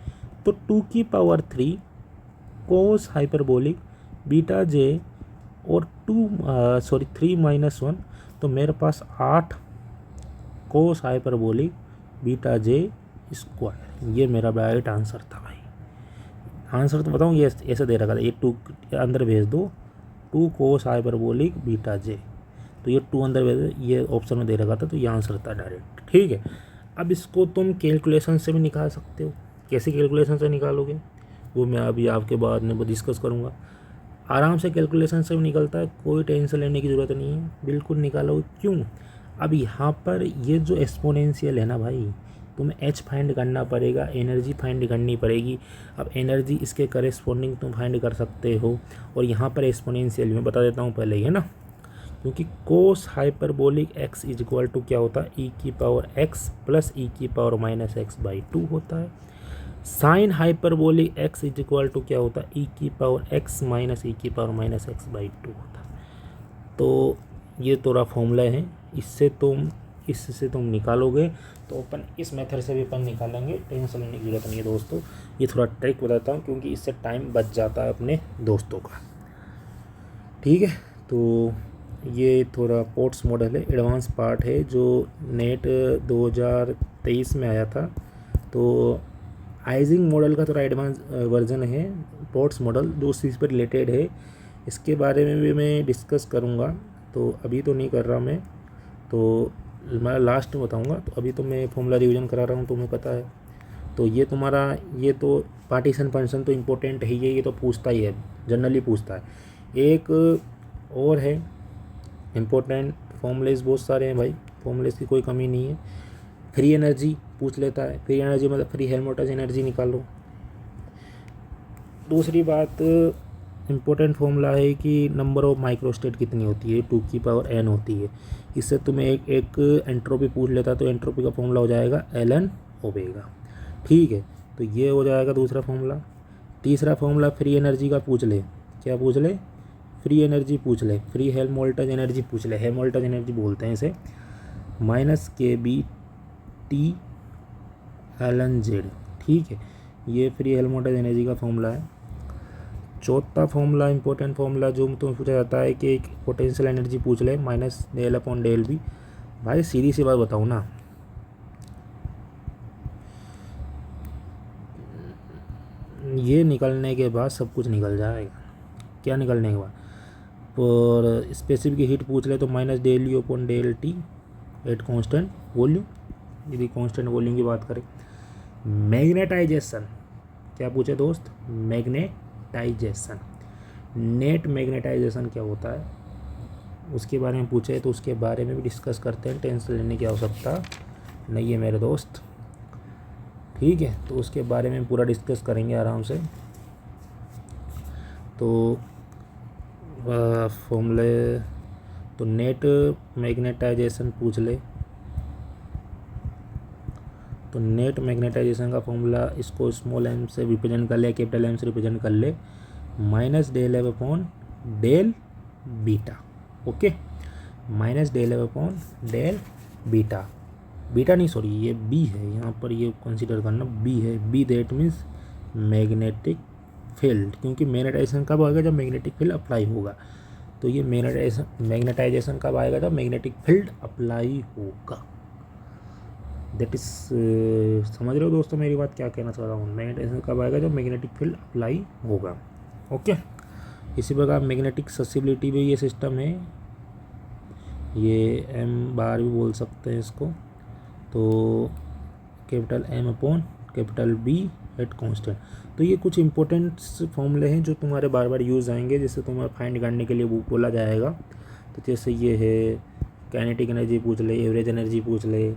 तो 2 की पावर 3 कोस हाइपरबोलिक बीटा जे और 3-1, तो मेरे पास 8 कोस हाइपरबोलिक बीटा जे स्क्वायर, ये मेरा राइट आंसर था भाई। आंसर तो बताऊँ, ये ऐसे दे रखा था, ये 2 अंदर भेज दो, 2 कोस हाइपरबोलिक बीटा जे, तो ये 2 अंदर भेज दो, ये ऑप्शन में दे रखा था, तो ये आंसर था डायरेक्ट। ठीक है, अब इसको तुम कैलकुलेशन से भी निकाल सकते हो। कैसे कैलकुलेशन से निकालोगे वो मैं अभी आपके बाद में डिस्कस करूँगा। आराम से कैलकुलेशन से भी निकलता है, कोई टेंशन लेने की ज़रूरत नहीं है, बिल्कुल निकालो। क्यों, अब यहाँ पर ये जो एक्सपोनेंशियल है ना भाई, तुम्हें h फाइंड करना पड़ेगा, एनर्जी फाइंड करनी पड़ेगी। अब एनर्जी इसके करेस्पॉन्डिंग तुम फाइंड कर सकते हो, और यहाँ पर एक्सपोनेंशियल मैं बता देता हूँ पहले ही, है ना, क्योंकि cos hyperbolic x is equal to क्या होता है, e की पावर x प्लस e की पावर -x/2 होता है। Sine hyperbolic x is equal to क्या होता है, e की पावर x माइनस e की पावर -x/2 होता है। तो ये थोड़ा फॉर्मूला है, इससे तुम निकालोगे, तो अपन इस मेथड से भी अपन निकालेंगे, टेंशन लेने की जरूरत नहीं है दोस्तों। ये थोड़ा ट्रिक बताता हूँ, क्योंकि इससे टाइम बच जाता है अपने दोस्तों का। ठीक है, तो ये थोड़ा पोर्ट्स मॉडल है, एडवांस पार्ट है, जो नेट 2023 में आया था। तो आइजिंग मॉडल का थोड़ा एडवांस वर्जन है पोर्ट्स मॉडल, जो उस चीज़ पर रिलेटेड है, इसके बारे में भी मैं डिस्कस करूँगा। तो अभी तो नहीं कर रहा मैं, तो मैं लास्ट में बताऊँगा। तो अभी तो मैं फॉर्मूला रिवीजन करा रहा हूँ, तुम्हें पता है। तो ये तुम्हारा, ये तो पार्टीशन फंक्शन तो इम्पोर्टेंट है, ये तो पूछता ही है, जनरली पूछता है। एक और है इंपॉर्टेंट फॉर्मूलेस बहुत सारे हैं भाई, फॉर्मूलेस की कोई कमी नहीं है। फ्री एनर्जी पूछ लेता है, फ्री एनर्जी मतलब फ्री हेल्महोल्ट्ज़ एनर्जी निकालो। दूसरी बात इम्पोर्टेंट फॉर्मूला है कि नंबर ऑफ माइक्रोस्टेट कितनी होती है, 2n होती है। इससे तुम्हें एक एंट्रोपी पूछ लेता तो एंट्रोपी का फॉर्मूला हो जाएगा ln ओमेगा। ठीक है, तो ये हो जाएगा दूसरा फॉर्मूला। तीसरा फॉर्मूला फ्री एनर्जी का पूछ ले, क्या पूछ ले, फ्री एनर्जी पूछ ले, फ्री हेल्महोल्ट्ज़ एनर्जी पूछ ले, हेल्महोल्ट्ज़ एनर्जी बोलते हैं इसे, -kBT ln z। ठीक है, ये फ्री हेल्महोल्ट्ज़ एनर्जी का फॉर्मूला है। चौथा फॉर्मूला इंपॉर्टेंट फॉर्मूला जो तुम्हें पूछा जाता है कि एक पोटेंशियल एनर्जी पूछ ले -del/del V। भाई सीधी सी बात बताऊँ ना, ये निकलने के बाद सब कुछ निकल जाएगा। क्या निकलने के बाद, और स्पेसिफिक हीट पूछ ले तो -del/U/del T at constant volume, यदि कांस्टेंट वॉल्यूम की बात करें। मैग्नेटाइजेशन क्या पूछे दोस्त, मैग्नेटाइजेशन, नेट मैग्नेटाइजेशन क्या होता है उसके बारे में पूछे तो उसके बारे में भी डिस्कस करते हैं, टेंशन लेने की आवश्यकता नहीं है मेरे दोस्त। ठीक है, तो उसके बारे में पूरा डिस्कस करेंगे आराम से। तो फॉर्मूले तो नेट मैग्नेटाइजेशन पूछ ले तो नेट मैग्नेटाइजेशन का फॉर्मूला, इसको स्मॉल m से रिप्रेजेंट कर ले, कैपिटल M से रिप्रेजेंट कर ले, -del/del beta. Okay, -del/del beta, beta नहीं सॉरी ये बी है, यहाँ पर ये कंसीडर करना बी है। B that means magnetic field, क्योंकि मैग्नेटाइजेशन कब आएगा, जब मैग्नेटिक फील्ड अप्लाई होगा। तो ये मैग्नेटाइजेशन कब आएगा, जब मैग्नेटिक फील्ड अप्लाई होगा। दैट इज समझ रहे हो दोस्तों मेरी बात, क्या कहना चाह रहा हूँ। मैग्नेटाइजेशन कब आएगा, जब मैग्नेटिक फील्ड अप्लाई होगा। ओके, इसी प्रकार मैग्नेटिक ससेसिबिलिटी भी ये सिस्टम है, ये m बार भी बोल सकते हैं इसको। तो कैपिटल M/B एट कांस्टेंट। तो ये कुछ इंपॉर्टेंट फॉर्मूले हैं जो तुम्हारे बार बार यूज़ आएंगे, जिससे तुम्हें फाइंड करने के लिए बोला जाएगा। तो जैसे ये है काइनेटिक एनर्जी पूछ ले, एवरेज एनर्जी पूछ ले,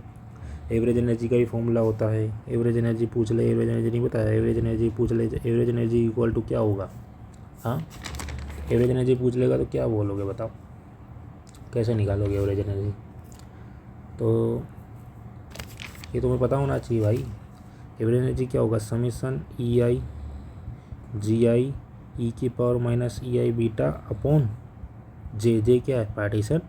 एवरेज एनर्जी का भी फॉर्मूला होता है, एवरेज एनर्जी पूछ ले, एवरेज एनर्जी नहीं बताया, एवरेज एनर्जी पूछ ले, एवरेज एनर्जी इक्वल टू क्या होगा। हाँ, एवरेज एनर्जी पूछ लेगा तो क्या बोलोगे बताओ, कैसे निकालोगे एवरेज एनर्जी। तो ये तुम्हें पता होना चाहिए भाई, एवरेज एनर्जी क्या होगा, summation EI GI e⁻⁻ei beta upon J क्या है, पार्टीशन।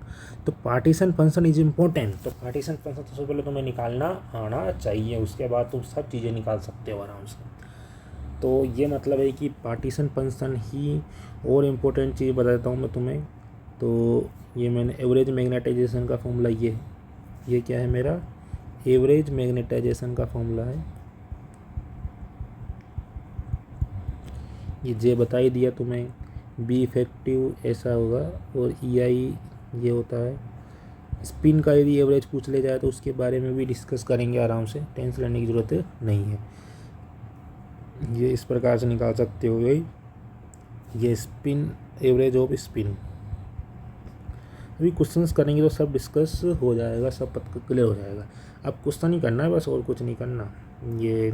तो पार्टीशन फंक्शन इज इम्पोर्टेंट, तो पार्टीशन फंक्शन सबसे पहले तुम्हें निकालना आना चाहिए, उसके बाद तुम सब चीज़ें निकाल सकते हो आराम से। तो ये मतलब है कि पार्टीशन फंक्शन ही, और इम्पोर्टेंट चीज़ बता देता हूँ मैं तुम्हें। तो ये मैंने एवरेज मैग्नेटाइजेशन का फॉर्मूला, ये क्या है मेरा, एवरेज मैग्नेटाइजेशन का फॉर्मूला है, ये जे बता ही दिया तुम्हें। बी इफेक्टिव ऐसा होगा, और EI ये होता है। स्पिन का यदि एवरेज पूछ ले जाए तो उसके बारे में भी डिस्कस करेंगे आराम से, टेंशन लेने की ज़रूरत नहीं है। ये इस प्रकार से निकाल सकते हो भाई, ये स्पिन, एवरेज ऑफ स्पिन। अभी क्वेश्चंस करेंगे तो सब डिस्कस हो जाएगा, सब क्लियर हो जाएगा। अब क्वेश्चन ही करना है बस, और कुछ नहीं करना। ये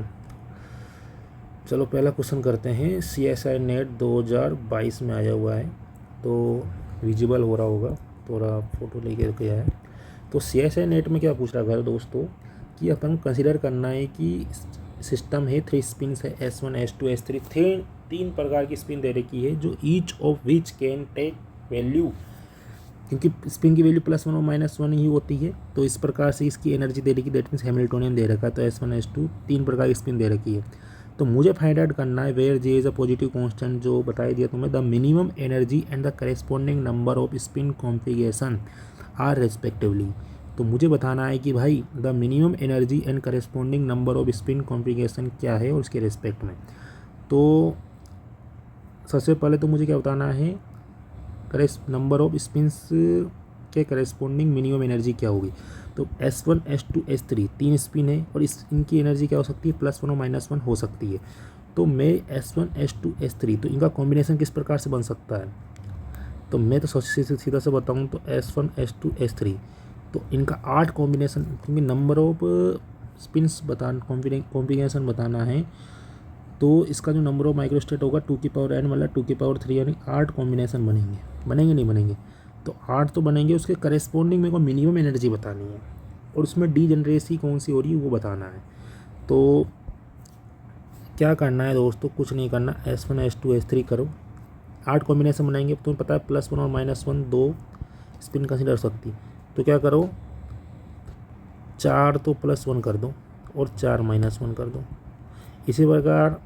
चलो पहला क्वेश्चन करते हैं। CSI नेट 2022 में आया हुआ है, तो विजिबल हो रहा होगा, थोड़ा फोटो लेके गया है। तो CSI नेट में क्या पूछ रहा है दोस्तों, कि अपन कंसिडर करना है कि सिस्टम है 3 स्पिन है, S1 S2 S3, 3 प्रकार की स्पिन दे रखी है, जो each of which can take value, क्योंकि स्पिन की वैल्यू +1 और -1 ही होती है। तो इस प्रकार से इसकी एनर्जी दे रखी, दैट मीन्स हैमिल्टोनियन दे रखा है। तो S1 S2 3 प्रकार की स्पिन दे रखी है। तो मुझे फाइंड आउट करना है where J is a positive constant, जो बताई दिया तुम्हें, the minimum energy and the corresponding number of spin configuration are respectively. तो मुझे बताना है कि भाई the minimum energy and corresponding number of spin configuration क्या है और उसके रेस्पेक्ट में। तो सबसे पहले तो मुझे क्या बताना है, नंबर ऑफ स्पिन्स के करेस्पॉन्डिंग मिनिमम एनर्जी क्या होगी। तो S1 S2 S3 3 स्पिन है, और इनकी एनर्जी क्या हो सकती है, +1 और -1 हो सकती है। तो मैं S1 S2 S3, तो इनका कॉम्बिनेशन किस प्रकार से बन सकता है, तो मैं तो सीधा से बताऊँ तो S1 S2 S3, तो इनका 8 कॉम्बिनेशन, क्योंकि नंबर ऑफ स्पिन्स कॉम्बिनेशन बताना है, तो इसका जो नंबर ऑफ माइक्रोस्टेट होगा 2n मतलब 2 यानी 8 कॉम्बिनेशन बनेंगे नहीं बनेंगे, तो 8 तो बनेंगे। उसके करेस्पॉन्डिंग मेरे को मिनिमम एनर्जी बतानी है और उसमें डीजनरेसी कौन सी हो रही है वो बताना है। तो क्या करना है दोस्तों, कुछ नहीं करना, S1 S2 S3 करो, 8 कॉम्बिनेशन बनाएंगे। तुम्हें पता है +1 और -1 2 स्पिन कंसिडर सकती, तो क्या करो 4 तो +1 कर दो और 4 -1 कर दो। इसी प्रकार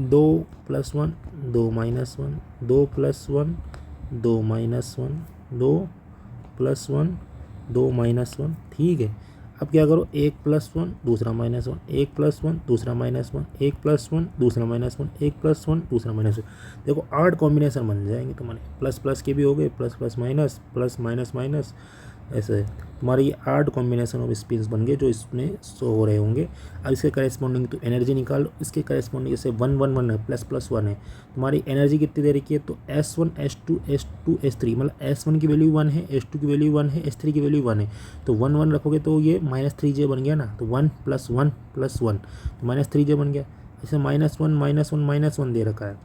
2 +1 2 -1 2 +1 2 -1 2 +1 2 -1, ठीक है। अब क्या करो 1 +1 दूसरा -1 1 +1 दूसरा -1 1 +1 दूसरा -1 1 +1 दूसरा -1। देखो 8 कॉम्बिनेशन बन जाएंगे तुम्हारे, प्लस प्लस के भी हो गए, plus plus minus plus minus minus, ऐसे तुम्हारे ये 8 कॉम्बिनेशन ऑफ स्पिन्स बन गए जो इसमें शो हो रहे होंगे। अब इसके करेस्पॉन्डिंग तो एनर्जी निकालो, इसके करेस्पॉन्डिंग जैसे 1 1 1 है, प्लस प्लस 1 है, तुम्हारी एनर्जी कितनी दे रखी है, तो S1 S2 S2 S3 मतलब S1 की वैल्यू 1 है, S2 की वैल्यू 1 है, S3 की वैल्यू 1 है, तो 1 1 रखोगे तो ये -3J बन गया ना, तो 1 + 1 + 1 तो -3J बन गया। जैसे -1 -1 दे रखा है,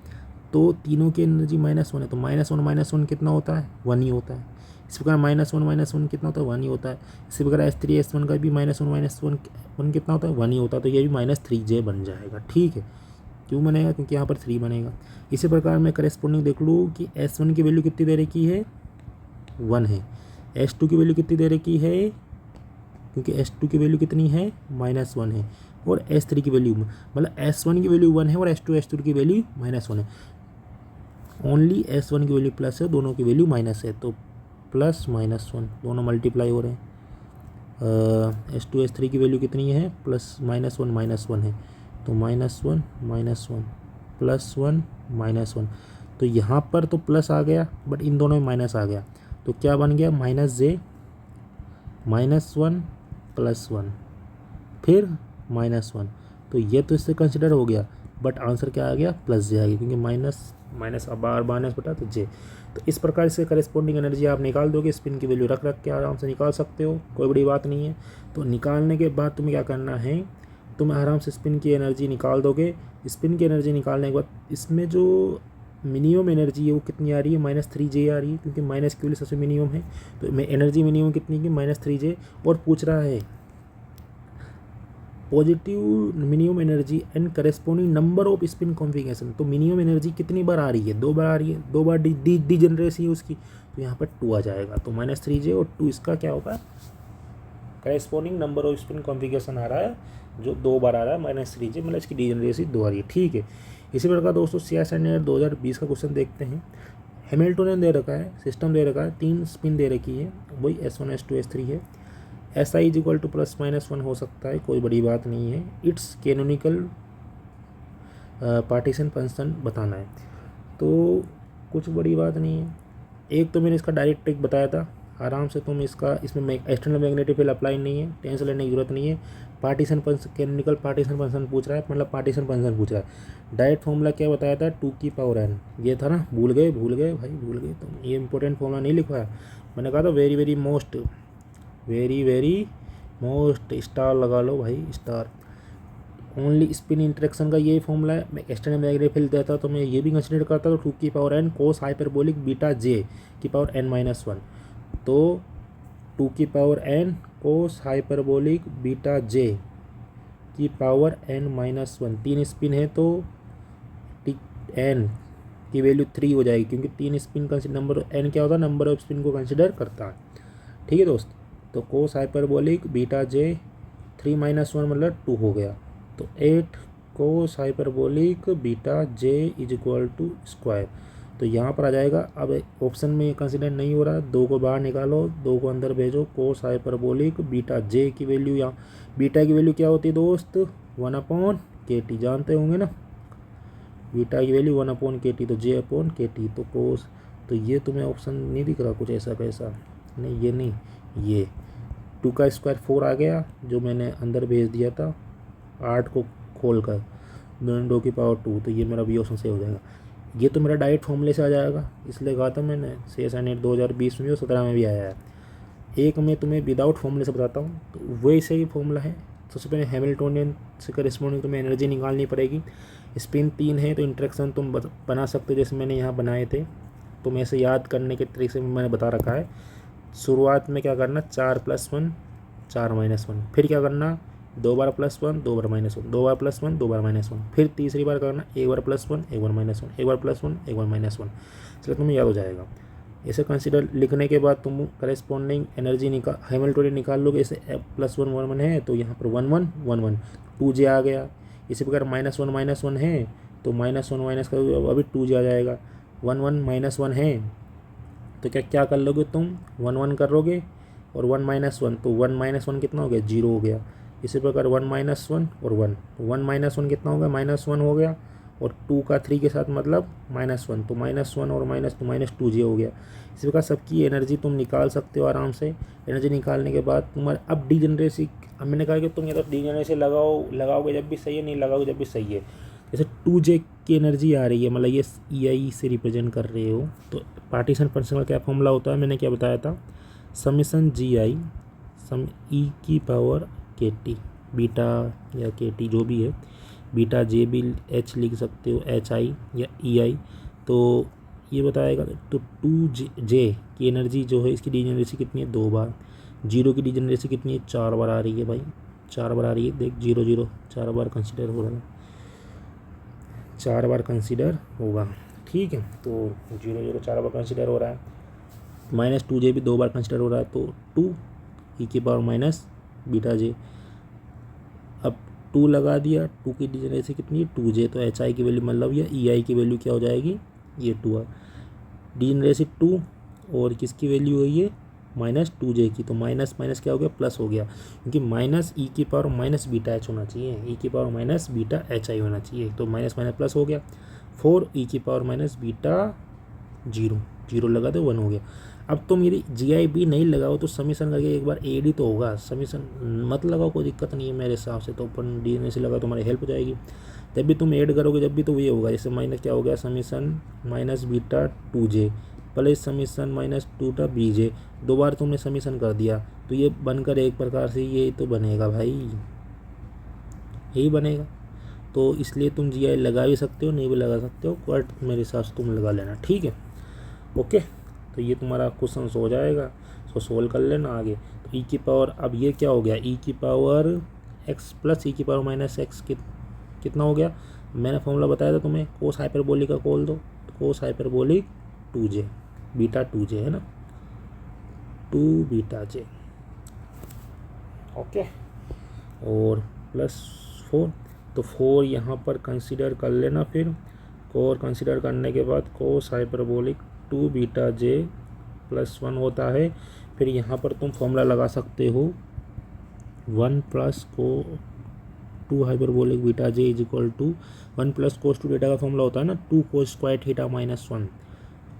तो तीनों की एनर्जी -1 है, तो -1 -1 कितना होता है, 1 ही होता है। इसी प्रकार -1 कितना होता है, 1 ही होता है। इसी प्रकार S3 S1 का भी -1 कितना होता है, 1 ही होता है, तो ये भी -3J बन जाएगा, ठीक है। क्यों बनेगा, क्योंकि यहाँ पर 3 बनेगा। इसी प्रकार मैं करेस्पॉन्डिंग देख लूँ कि S1 की वैल्यू कितनी दे रखी है, 1 है, S2 की वैल्यू कितनी दे रखी है, क्योंकि S2 की वैल्यू कितनी है, -1 है, और S3 की वैल्यू मतलब S1 की वैल्यू 1 है और S2 S3 की वैल्यू -1 है। ओनली S1 की वैल्यू प्लस है, दोनों की वैल्यू माइनस है, तो +- 1 दोनों मल्टीप्लाई हो रहे हैं। S2 S3 की वैल्यू कितनी है, +-1 -1 है, तो -1 -1 +1 -1, तो यहाँ पर तो प्लस आ गया बट इन दोनों में माइनस आ गया, तो क्या बन गया -J -1 +1 फिर -1, तो ये तो इससे कंसिडर हो गया, बट आंसर क्या आ गया, +J आ गया, क्योंकि माइनस अब बार माइनस बटा तो J। तो इस प्रकार से करेस्पॉन्डिंग एनर्जी आप निकाल दोगे, स्पिन की वैल्यू रख के आराम से निकाल सकते हो, कोई बड़ी बात नहीं है। तो निकालने के बाद तुम्हें क्या करना है, तुम आराम से स्पिन की एनर्जी निकाल दोगे। स्पिन की एनर्जी निकालने के बाद इसमें जो मिनिमम एनर्जी है वो कितनी आ रही है, -3J आ रही है, क्योंकि माइनस की वैल्यू सबसे मिनिमम है, तो एनर्जी मिनिमम कितनी की, -3J। और पूछ रहा है positive minimum energy and corresponding number of spin configuration, तो मिनिमम एनर्जी कितनी बार आ रही है, 2 बार आ रही है, 2 बार डीजनरेसी है उसकी, तो यहाँ पर 2 आ जाएगा, तो -3J और 2 इसका क्या होगा, corresponding number of spin configuration आ रहा है, जो 2 बार आ रहा है -3J, मतलब इसकी डीजनरेसी 2 आ रही है, ठीक है। इसी प्रकार दोस्तों CSIR 2020 का क्वेश्चन देखते हैं। हैमिल्टोनियन दे रखा है, सिस्टम दे रखा है, 3 स्पिन दे रखी है, वही S1 S2 S3 है। SI = +-1 हो सकता है, कोई बड़ी बात नहीं है। इट्स कैनोनिकल पार्टीशन फंक्शन बताना है, तो कुछ बड़ी बात नहीं है। एक तो मैंने इसका डायरेक्ट ट्रिक बताया था, आराम से तुम इसमें एक्सटर्नल मैग्नेटिक फील्ड अप्लाई नहीं है, टेंशन लेने की जरूरत नहीं है। Partition function, canonical partition function पूछ रहा है, मतलब पार्टीशन फंक्शन पूछ रहा है। डायरेक्ट फॉर्मूला क्या बताया था, 2n, ये था ना, भूल गए भाई, भूल गए तुम, ये इंपॉर्टेंट फॉर्मूला नहीं लिखवाया, मैंने कहा था वेरी मोस्ट स्टार लगा लो भाई, स्टार। ओनली स्पिन इंटरेक्शन का ये फॉर्मूला है। मैं एक्सटर्नल मैग्नेटिक फील्ड देता तो मैं ये भी कंसिडर करता, तो 2n cos hyperbolic beta j की पावर n-1, तो 2n cos hyperbolic beta j की पावर n-1, 3 स्पिन है तो n की वैल्यू 3 हो जाएगी, क्योंकि 3 स्पिन का नंबर n क्या होता है, नंबर ऑफ स्पिन को कंसिडर करता है, ठीक है दोस्त। तो कोस हाइपरबोलिक बीटा j 3 - 1 मतलब 2 हो गया, तो 8 कोस हाइपरबोलिक बीटा j = स्क्वायर, तो यहाँ पर आ जाएगा। अब ऑप्शन में कंसिडर नहीं हो रहा, 2 को बाहर निकालो, 2 को अंदर भेजो, कोस हाइपरबोलिक बीटा j की वैल्यू, यहाँ बीटा की वैल्यू क्या होती है दोस्त, 1/kt, जानते होंगे ना, बीटा की वैल्यू 1/kt, तो j/kt, तो कोस, तो ये तुम्हें ऑप्शन नहीं दिख रहा कुछ ऐसा कैसा, नहीं ये नहीं, ये 2 का स्क्वायर 4 आ गया, जो मैंने अंदर भेज दिया था 8 को खोल कर, 2 की पावर 2, तो ये मेरा बी ऑप्शन से हो जाएगा। ये तो मेरा डायरेक्ट फॉर्मूले से आ जाएगा, इसलिए कहा था मैंने CSI नेट 2020 में भी और 17 में भी आया है। एक मैं तुम्हें विदाउट फॉर्मूले से बताता हूँ, तो वैसे ही फॉर्मूला है। सबसे पहले हैमिल्टोनियन से करेस्पॉन्डिंग तुम्हें एनर्जी निकालनी पड़ेगी। स्पिन 3 है तो इंटरेक्शन तुम बना सकते हो, जैसे मैंने यहाँ बनाए थे। तुम ऐसे याद करने के तरीके से मैंने बता रखा है। शुरुआत में क्या करना, 4+1 4-1, फिर क्या करना, 2 बार +1 2 बार -1, 2 बार +1 2 बार -1, फिर तीसरी बार करना 1 बार +1 1 बार -1, 1 बार +1 1 बार -1। चलो तुम्हें याद हो जाएगा। ऐसे कंसिडर लिखने के बाद तुम करेस्पॉन्डिंग एनर्जी हैमिल्टोनियन निकाल लोगे। ऐसे +1 1 1 है तो यहाँ पर 1 1 1 1 2J आ गया। इसी प्रकार -1 -1 है तो -1 माइनस कर अभी 2J आ जाएगा। 1 1 -1 है तो क्या क्या कर लोगे तुम, 1 1 करोगे और 1 -1, तो 1 -1 कितना हो गया, 0 हो गया। इसी प्रकार 1 -1 और 1, 1 -1 कितना हो गया, -1 हो गया, और 2 का 3 के साथ मतलब -1, तो -1 और -2J हो गया। इसी प्रकार सबकी एनर्जी तुम निकाल सकते हो आराम से। एनर्जी निकालने के बाद तुम्हारे अब डीजनरेसी, अब मैंने कहा कि तुम ये तो डीजनरेसी लगाओगे जब भी सही है, नहीं लगाओगे जब भी सही है। जैसे 2J की एनर्जी आ रही है, मतलब ये EI से रिप्रेजेंट कर रहे हो, तो पार्टीशन फंक्शन का क्या फॉर्मूला होता है, मैंने क्या बताया था, समेशन GI सम e⁻ KT, बीटा या KT जो भी है, बीटा J भी H लिख सकते हो, HI या EI। तो ये बताएगा तो 2J की एनर्जी जो है, इसकी डीजेनरेसी कितनी है, 2 बार। 0 की डीजेनरेसी कितनी है, 4 बार आ रही है भाई, 4 बार आ रही है। देख 0 0 4 बार कंसिडर हो रहा है, 4 बार कंसिडर होगा, ठीक है। तो 0 0 4 बार कंसिडर हो रहा है। -2J भी 2 बार कंसिडर हो रहा है, तो 2e⁻⁻βJ। अब 2 लगा दिया, 2 की डीजेनरेसी कितनी है, 2J, तो HI की वैल्यू मतलब या EI की वैल्यू क्या हो जाएगी, ये 2 है। डीजेनरेसी 2 और किसकी वैल्यू है ये, -2J की, तो माइनस माइनस क्या हो गया, प्लस हो गया, क्योंकि -e⁻⁻βH होना चाहिए, e⁻⁻βHI होना चाहिए, तो माइनस माइनस प्लस हो गया। 4e⁻⁻β 0 लगा दो 1 हो गया। अब तुम यदि GI भी नहीं लगाओ तो समीशन करके एक बार AD तो होगा, समीशन मत लगाओ, कोई दिक्कत नहीं है मेरे हिसाब से, तो अपन डीएनए लगा तो हमारी हेल्प हो जाएगी। जब भी तुम ऐड करोगे जब भी तो ये होगा, जैसे माइनस क्या हो गया, summation -β2J plus summation -2βJ, 2 बार तुमने समीशन कर दिया, तो ये बनकर एक प्रकार से ये तो बनेगा भाई, यही बनेगा। तो इसलिए तुम GI लगा भी सकते हो, नहीं भी लगा सकते हो, बट मेरे हिसाब से तुम लगा लेना, ठीक है, ओके। तो ये तुम्हारा क्वेश्चन हो जाएगा, इसको सोल्व कर लेना आगे। तो अब ये क्या हो गया, e⁻x प्लस e⁻−x कितना हो गया, मैंने फॉर्मूला बताया था तुम्हें, कोस हाइपरबोलिक का खोल दो, cos hyperbolic 2J, beta 2J है ना, 2βJ, ओके, और +4, तो 4 यहाँ पर कंसीडर कर लेना। फिर और कंसीडर करने के बाद कोस हाइपरबोलिक 2βJ +1 होता है। फिर यहाँ पर तुम फॉर्मूला लगा सकते हो, 1 + 2 हाइपरबोलिक βJ = 1 + cos 2 का फॉर्मूला होता है ना, 2 cos square theta -1,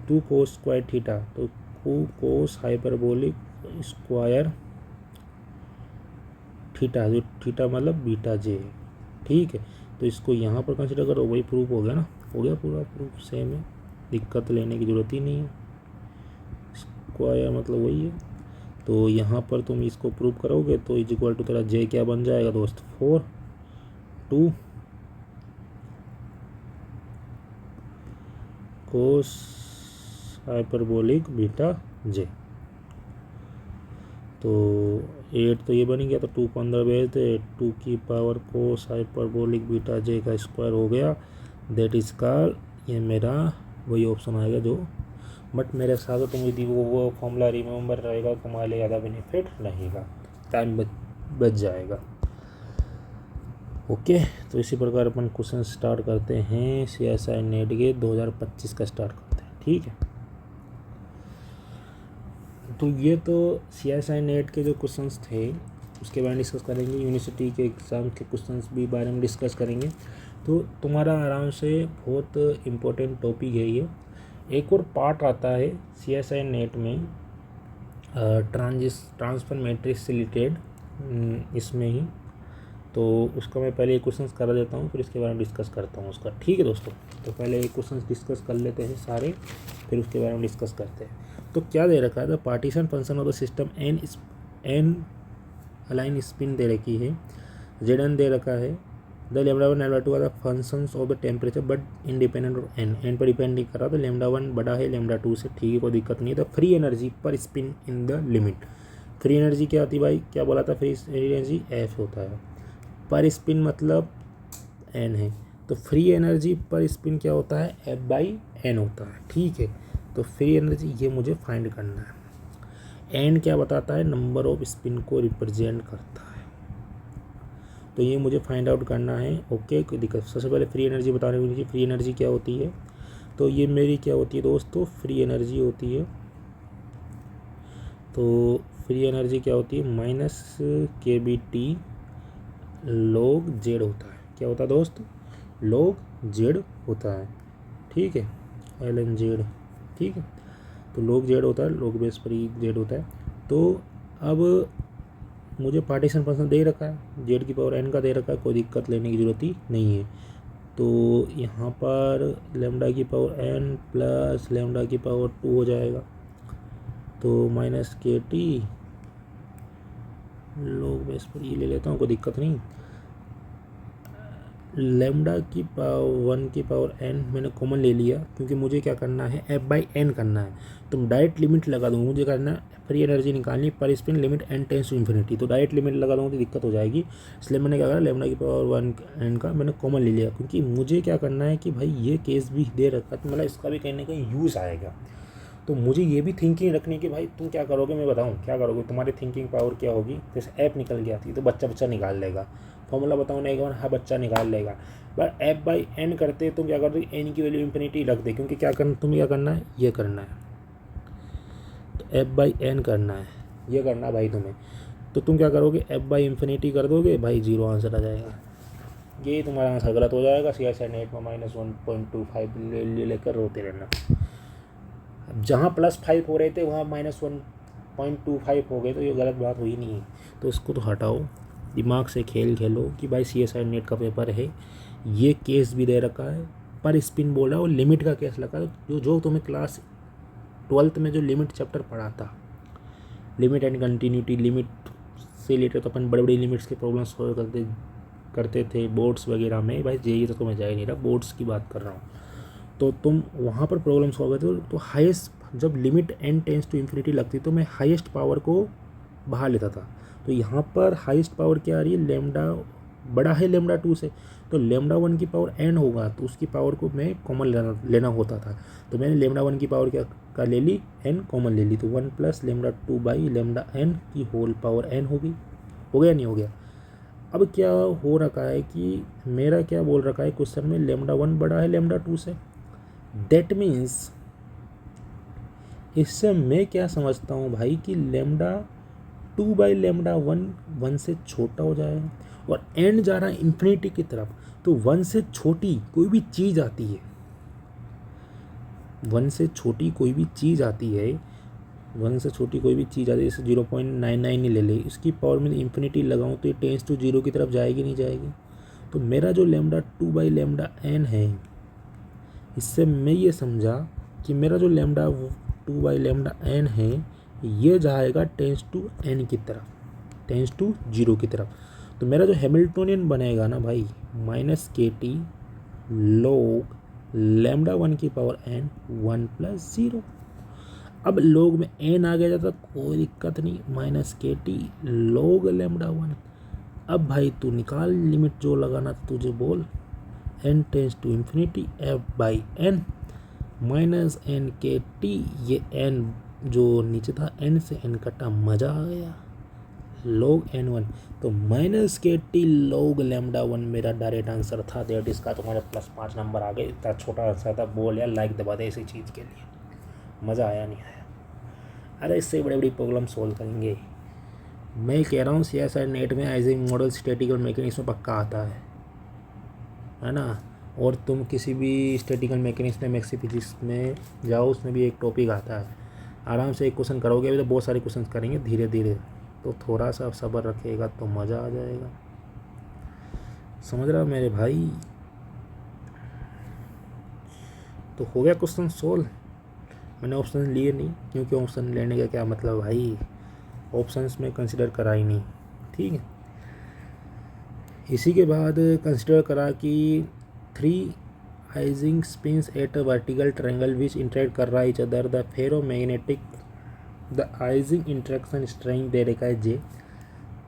2 cos square theta, तो 2 cos हाइपरबोलिक स्क्वायर थीटा, जो थीटा मतलब βJ, ठीक है। तो इसको यहाँ पर कंसिडर करो, वही प्रूफ हो गया ना, हो गया पूरा प्रूफ सेम है, दिक्कत लेने की ज़रूरत ही नहीं है, स्क्वायर मतलब वही है। तो यहाँ पर तुम इसको प्रूव करोगे तो = तेरा J क्या बन जाएगा दोस्त, 4 2 cos हाइपरबोलिक βJ। तो 8 तो ये बन गया, तो 2 को अंदर भेज दे, 2 की पावर cos हाइपरबोलिक βJ का स्क्वायर हो गया, दैट इज कॉल्ड, ये मेरा वही ऑप्शन आएगा जो, बट मेरे हिसाब से तुम यदि वो फॉर्मूला रिमेंबर रहेगा तुम्हारे लिए ज़्यादा बेनिफिट रहेगा, टाइम बच जाएगा, ओके। तो इसी प्रकार अपन क्वेश्चन स्टार्ट करते हैं, CSI नेट के 2025 का स्टार्ट करते हैं, ठीक है। तो ये तो CSI नेट के जो क्वेश्चंस थे उसके बारे में डिस्कस करेंगे, यूनिवर्सिटी के एग्ज़ाम के क्वेश्चंस भी बारे में डिस्कस करेंगे। तो तुम्हारा आराम से बहुत इम्पोर्टेंट टॉपिक है ये। एक और पार्ट आता है CSI नेट में ट्रांसफर मैट्रिक्स से रिलेटेड, इसमें ही तो उसका मैं पहले एक क्वेश्चन कर देता हूँ, फिर इसके बारे में डिस्कस करता हूँ उसका। ठीक है दोस्तों, तो पहले एक क्वेश्चन डिस्कस कर लेते हैं सारे, फिर उसके बारे में डिस्कस करते हैं। तो क्या दे रखा है, the partition function of the system N align spin दे रखी है, जेड एन दे रखा है, the lambda one lambda two are the functions of the temperature but independent of N पर डिपेंड नहीं कर रहा, तो लेमडा वन बड़ा है लेमडा टू से, ठीक है, कोई दिक्कत नहीं है। द फ्री एनर्जी पर spin in the limit, free energy क्या होती है भाई, क्या बोला था, फ्री एनर्जी एफ होता है, पर स्पिन मतलब एन है, तो फ्री एनर्जी पर स्पिन क्या होता है, एफ बाई एन होता है। ठीक है, तो फ्री एनर्जी ये मुझे फाइंड करना है। एन क्या बताता है, नंबर ऑफ स्पिन को रिप्रेजेंट करता है, तो ये मुझे फाइंड आउट करना है। ओके, कोई दिक्कत। सबसे पहले फ्री एनर्जी बताने को लीजिए, फ्री एनर्जी क्या होती है, तो ये मेरी क्या होती है दोस्तों, फ्री एनर्जी होती है। तो फ्री एनर्जी क्या होती है, माइनस के बी टी log जेड होता है। क्या होता है दोस्त, log जेड होता है। ठीक है, एल एन जेड, ठीक है, तो log जेड होता है, log बेस पर ही जेड होता है। तो अब मुझे पार्टीशन फंक्शन दे रखा है, जेड की पावर एन का दे रखा है, कोई दिक्कत लेने की ज़रूरत ही नहीं है। तो यहाँ पर लेमडा की पावर एन प्लस लेमडा की पावर 2 हो जाएगा, तो माइनस के टी log बेस पर ये ले लेता हूँ, कोई दिक्कत नहीं। लेमडा की पावर 1 की पावर एन मैंने कॉमन ले लिया, क्योंकि मुझे क्या करना है, एफ बाई एन करना है। तो डायरेक्ट लिमिट लगा दूँगा, मुझे करना है फ्री एनर्जी निकालनी पर spin limit N tends to infinity, तो डायरेक्ट लिमिट लगा दूँगा तो दिक्कत हो जाएगी। इसलिए मैंने क्या करा, लेमडा की पावर 1 एन का मैंने कॉमन ले लिया, क्योंकि मुझे क्या करना है कि भाई ये केस भी दे रखा, तो मतलब इसका भी कहीं ना कहीं यूज़ आएगा। तो मुझे ये भी थिंकिंग रखनी कि भाई तुम क्या करोगे, मैं बताऊँ क्या करोगे, तुम्हारी थिंकिंग पावर क्या होगी। जैसे ऐप निकल गया थी तो बच्चा निकाल लेगा, फॉर्मूला बताऊँ नहीं एक बार, हाँ बच्चा निकाल लेगा। पर एफ बाई एन करते तुम क्या करते, एन की वैल्यू इन्फिनिटी रख दे, क्योंकि क्या करना, तुम्हें क्या करना है, ये करना है, तो एफ बाई एन करना है, ये करना है भाई तुम्हें। तो तुम क्या करोगे, एफ बाई इन्फिनिटी कर दोगे भाई, जीरो आंसर आ जाएगा, ये तुम्हारा आंसर गलत हो जाएगा। CSI नेट में -1.25 लेकर रोते रहना। अब जहाँ +5 हो रहे थे वहाँ -1.25 हो गए, तो ये गलत बात हुई नहीं है, तो इसको तो हटाओ, दिमाग से खेल खेलो कि भाई CSI नेट का पेपर है, ये केस भी दे रखा है, पर स्पिन बोल रहा है, और लिमिट का केस लगा, जो तुम्हें क्लास 12th में जो लिमिट चैप्टर पढ़ा था, लिमिट एंड कंटिन्यूटी, लिमिट से रिलेटेड तो अपन बड़े बड़ी लिमिट्स के प्रॉब्लम सॉल्व करते थे बोर्ड्स वगैरह में। भाई जेई तो तुम्हें जा ही नहीं रहा, बोर्ड्स की बात कर रहा हूँ, तो तुम वहाँ पर प्रॉब्लम सॉल्व करते हो, तो हाईएस्ट जब limit N tends to infinity लगती तो मैं हाईएस्ट पावर को बाहर लेता था। तो यहाँ पर हाईएस्ट पावर क्या आ रही है, लेमडा बड़ा है लेमडा 2 से, तो लेमडा 1 की पावर एन होगा, तो उसकी पावर को मैं कॉमन लेना होता था। तो मैंने लेमडा 1 की पावर क्या ले ली, एन कॉमन ले ली, तो 1 plus lambda 2 by lambda N की होल पावर एन होगी। हो गया नहीं हो गया। अब क्या हो रखा है कि मेरा क्या बोल रखा है क्वेश्चन में, लेमडा 1 बड़ा है लेमडा 2 से, दैट मीन्स इससे मैं क्या समझता हूँ भाई कि लेमडा 2 बाई लेमडा 1 से छोटा हो जाएगा, और एंड जा रहा है इन्फिनिटी की तरफ, तो 1 से छोटी कोई भी चीज़ आती है, 1 से छोटी कोई भी चीज़ आती है, 1 से छोटी कोई भी चीज़ आती है, जैसे 0.99 ही ले ले, इसकी पावर में इन्फिनिटी लगाऊँ तो ये टेंस टू 0 की तरफ जाएगी नहीं जाएगी। तो मेरा जो लेमडा 2 बाई लेमडा एन है, इससे मैं ये समझा कि मेरा जो लेमडा 2 बाई लेमडा एन है, ये जाएगा टेंस टू एन की तरफ, टेंस टू 0 की तरफ। तो मेरा जो हैमिल्टोनियन बनेगा ना भाई, माइनस के टी log लेमडा 1 की पावर एन 1 प्लस 0। अब log में एन आ गया जाता कोई दिक्कत नहीं, माइनस के टी log लेमडा 1। अब भाई तू निकाल लिमिट जो लगाना था तुझे, बोल, N tends to infinity F by N minus N के टी, ये एन जो नीचे था एन से एन कटा, मज़ा आ गया, log n1, तो माइनस के टी log लेमडा 1 मेरा डायरेक्ट आंसर था। डेट इसका तुम्हारे +5 नंबर आ गए। इतना छोटा आंसर था, बोल यार लाइक दबा दे इसी चीज़ के लिए। मज़ा आया नहीं आया, अरे इससे बड़ी बड़ी प्रॉब्लम सोल्व करेंगे। मैं कह रहा हूँ CSI नेट में आइजिंग मॉडल स्टैटिकल मैकेनिक्स में पक्का आता है ना। और तुम किसी भी स्टैटिकल मैकेनिक्स में मैक्सी फिजिक्स में जाओ, उसमें भी एक टॉपिक आता है, आराम से एक क्वेश्चन करोगे, अभी तो बहुत सारे क्वेश्चन करेंगे धीरे धीरे, तो थोड़ा सा सब्र रखेगा तो मज़ा आ जाएगा। समझ रहा मेरे भाई। तो हो गया क्वेश्चन सोल्व। मैंने ऑप्शन लिए नहीं, क्योंकि ऑप्शन लेने का क्या मतलब भाई, ऑप्शंस में कंसिडर करा ही नहीं। ठीक है, इसी के बाद कंसिडर करा कि 3 Ising spins at a vertical triangle which interact कर रहा है each other the ferromagnetic the Ising interaction strength दे रखा है जे।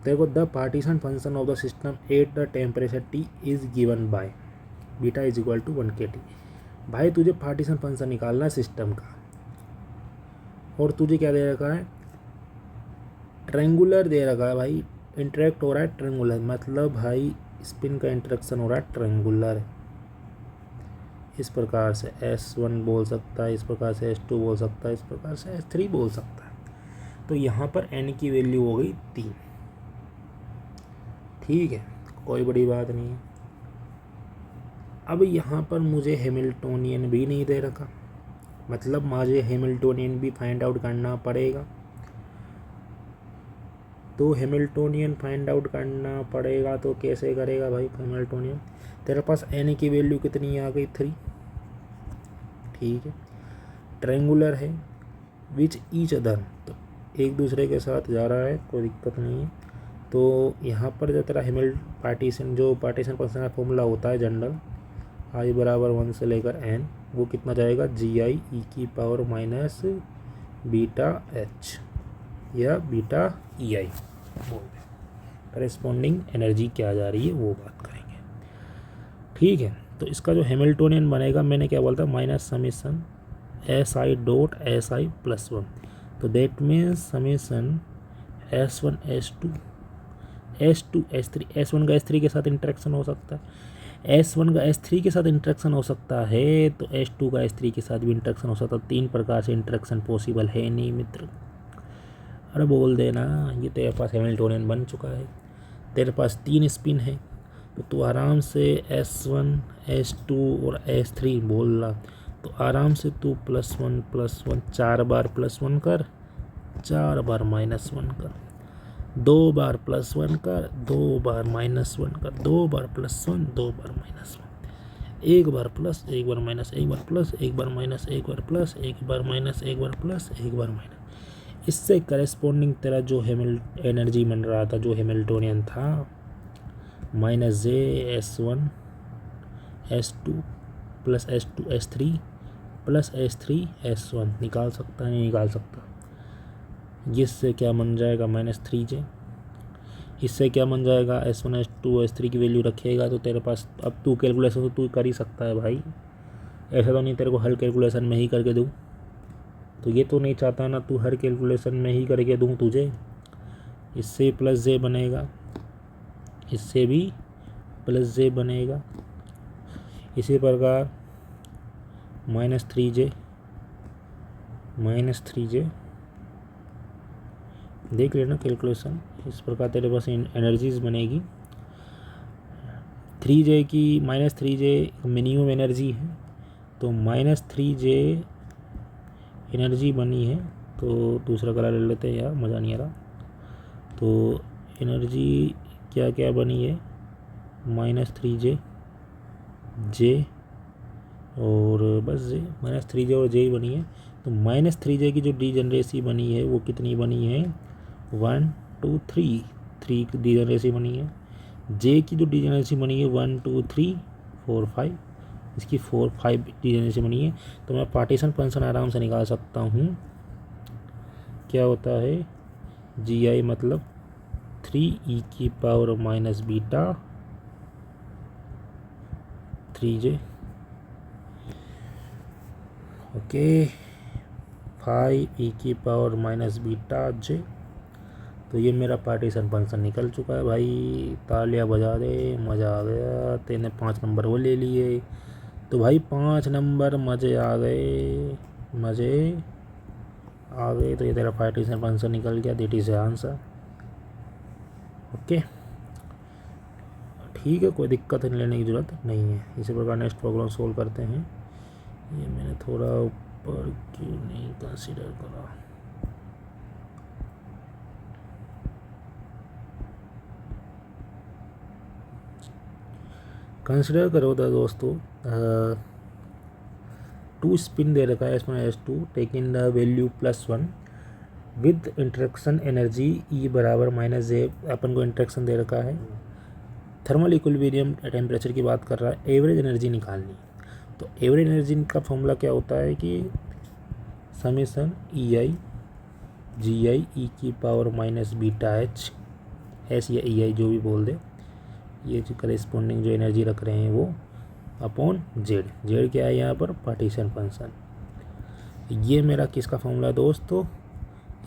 तेरे को the partition function of the system at the temperature T is given by beta is equal to 1 kT। भाई तुझे पार्टीशन फंक्शन निकालना है सिस्टम का, और तुझे क्या दे रखा है, ट्रायंगुलर दे रखा है भाई, इंटरेक्ट हो रहा है ट्रायंगुलर, मतलब भाई स्पिन का इंटरेक्शन हो रहा है ट्रायंगुलर। इस प्रकार से S1 बोल सकता है, इस प्रकार से S2 बोल सकता है, इस प्रकार से S3 बोल सकता है। तो यहाँ पर n की वैल्यू हो गई 3। ठीक है, कोई बड़ी बात नहीं है। अब यहाँ पर मुझे हैमिल्टोनियन भी नहीं दे रखा, मतलब मुझे हैमिल्टोनियन भी फाइंड आउट करना पड़ेगा। तो हैमिल्टोनियन फाइंड आउट करना पड़ेगा, तो कैसे करेगा भाई हैमिल्टोनियन। तेरे पास n की वैल्यू कितनी आ गई 3। ठीक है, ट्रायंगुलर है विच ईच अदर, तो एक दूसरे के साथ जा रहा है, कोई दिक्कत नहीं है। तो यहाँ पर जो तेरा पार्टीशन फंक्शन का फॉर्मूला होता है जनरल, i बराबर 1 से लेकर n, वो कितना जाएगा GI e की पावर माइनस बीटा h या बीटा EI बोल दें। करेस्पॉन्डिंग एनर्जी क्या जा रही है वो बात करेंगे। ठीक है, तो इसका जो हैमिल्टोनियन बनेगा, मैंने क्या बोलता, minus summation SI dot SI plus 1, तो that means summation S1 S2 S3, S1 का S3 के साथ इंटरेक्शन हो सकता है, S1 का S3 के साथ इंटरेक्शन हो सकता है, तो S2 का S3 के साथ भी इंटरेक्शन हो सकता है। 3 प्रकार से इंटरेक्शन पॉसिबल है नहीं मित्र। अरे बोल देना, ये तेरे पास हैमिल्टोनियन बन चुका है, तेरे पास 3 स्पिन है, तो तू आराम से S1 S2 और S3 बोल रहा, तो आराम से तू +1 4 बार +1 कर, 4 बार -1 कर, 2 बार +1 कर, 2 बार -1 कर, 2 बार +1 2 बार -1, एक बार प्लस, एक बार माइनस, एक बार प्लस, एक बार माइनस, एक बार प्लस, एक बार माइनस, एक बार प्लस, एक बार माइनस। इससे करेस्पॉन्डिंग तेरा जो एनर्जी बन रहा था, जो हैमिल्टोनियन था, -J S1 S2 plus S2 S3 plus S3 S1 निकाल सकता है, नहीं निकाल सकता। जिससे क्या बन जाएगा -3J। इससे क्या बन जाएगा, S1 S2 S3 की वैल्यू रखेगा, तो तेरे पास अब तू कैलकुलेशन तो तू कर ही सकता है भाई, ऐसा तो नहीं तेरे को हर कैलकुलेशन में ही करके दूँ। तो ये तो नहीं चाहता ना तू हर कैलकुलेशन में ही करके दूँ तुझे। इससे +J बनेगा, इससे भी +J बनेगा, इसी प्रकार -3J देख लेना कैलकुलेशन। इस प्रकार तेरे पास एनर्जीज बनेगी। 3J की -3J मिनिमम एनर्जी है, तो -3J एनर्जी बनी है। तो दूसरा कलर ले लेते हैं यार, मज़ा नहीं आ रहा। तो एनर्जी क्या क्या बनी है, -3J J और बस J, -3J और J ही बनी है। तो -3J की जो डीजनरेसी बनी है वो कितनी बनी है, 1 2 3 की डीजनरेसी बनी है। J की जो डीजनरेसी बनी है 1 2 3 4 5, इसकी 4 5 डीजनरेसी बनी है। तो मैं पार्टीशन फंक्शन आराम से निकाल सकता हूँ। क्या होता है, GI मतलब 3 e की power minus beta 3J, okay, 5 e की पावर माइनस बीटा J। तो ये मेरा पार्टीशन फंक्शन निकल चुका है भाई। तालियां बजा दे, मज़ा आ गया, तेने 5 नंबर वो ले लिए। तो भाई 5 नंबर मज़े आ गए, मज़े आ गए। तो ये तेरा पार्टीशन फंक्शन निकल गया, दैट इज आंसर। ओके, ठीक है, कोई दिक्कत लेने की ज़रूरत नहीं है। इसी प्रकार नेक्स्ट प्रॉब्लम सोल्व करते हैं। ये मैंने थोड़ा ऊपर क्यों नहीं कंसीडर करा। कंसिडर करो था दोस्तों, 2 स्पिन दे रखा है S1 S2 taking the value +1 with interaction energy E बराबर -J। अपन को इंटरेक्शन दे रखा है, थर्मल इक्विलिब्रियम टेम्परेचर की बात कर रहा है, एवरेज एनर्जी निकालनी। तो एवरेज एनर्जी का फॉर्मूला क्या होता है कि summation EI GI e⁻⁻βh S या EI जो भी बोल दे, ये जो करेस्पॉन्डिंग जो एनर्जी रख रहे हैं वो अपॉन जेड। जेड क्या है यहाँ पर, पार्टीशन फंक्शन। ये मेरा किसका फॉर्मूला है दोस्तों,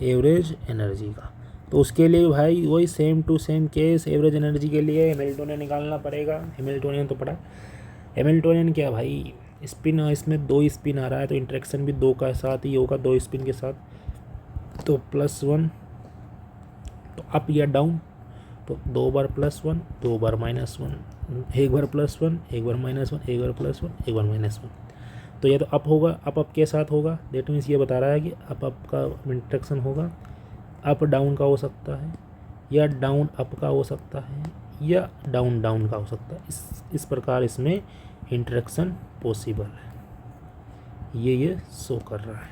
एवरेज एनर्जी का। तो उसके लिए भाई वही same to same case, average energy के लिए हैमिल्टोनियन निकालना पड़ेगा। हैमिल्टोनियन तो पड़ा, हैमिल्टोनियन क्या भाई, स्पिन, इसमें 2 स्पिन आ रहा है तो इंटरेक्शन भी 2 का साथ ही होगा, 2 स्पिन के साथ। तो +1 तो अप या डाउन, तो 2 बार +1 2 बार -1, एक बार +1 एक बार -1, एक बार +1 एक बार -1। तो ये तो अप होगा, अप के साथ होगा। दैट मीन्स ये बता रहा है कि अप का इंटरेक्शन होगा, अप डाउन का हो सकता है, या डाउन अप का हो सकता है, या डाउन डाउन का हो सकता है। इस प्रकार इसमें इंटरेक्शन पॉसिबल है, ये शो कर रहा है।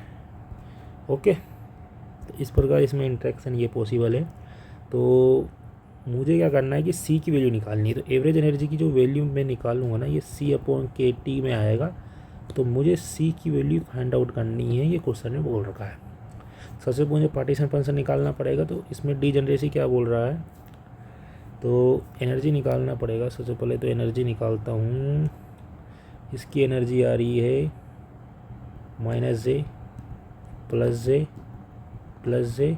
ओके, तो इस प्रकार इसमें इंटरेक्शन ये पॉसिबल है। तो मुझे क्या करना है कि C की वैल्यू निकालनी है। तो एवरेज एनर्जी की जो वैल्यू मैं निकालूंगा ना, ये C/kT में आएगा। तो मुझे C की वैल्यू फाइंड आउट करनी है, ये क्वेश्चन में बोल रखा है। सबसे मुझे पार्टीशन फंक्शन निकालना पड़ेगा। तो इसमें डीजनरेसी क्या बोल रहा है, तो एनर्जी निकालना पड़ेगा। सबसे पहले तो एनर्जी निकालता हूँ। इसकी एनर्जी आ रही है -J +J +J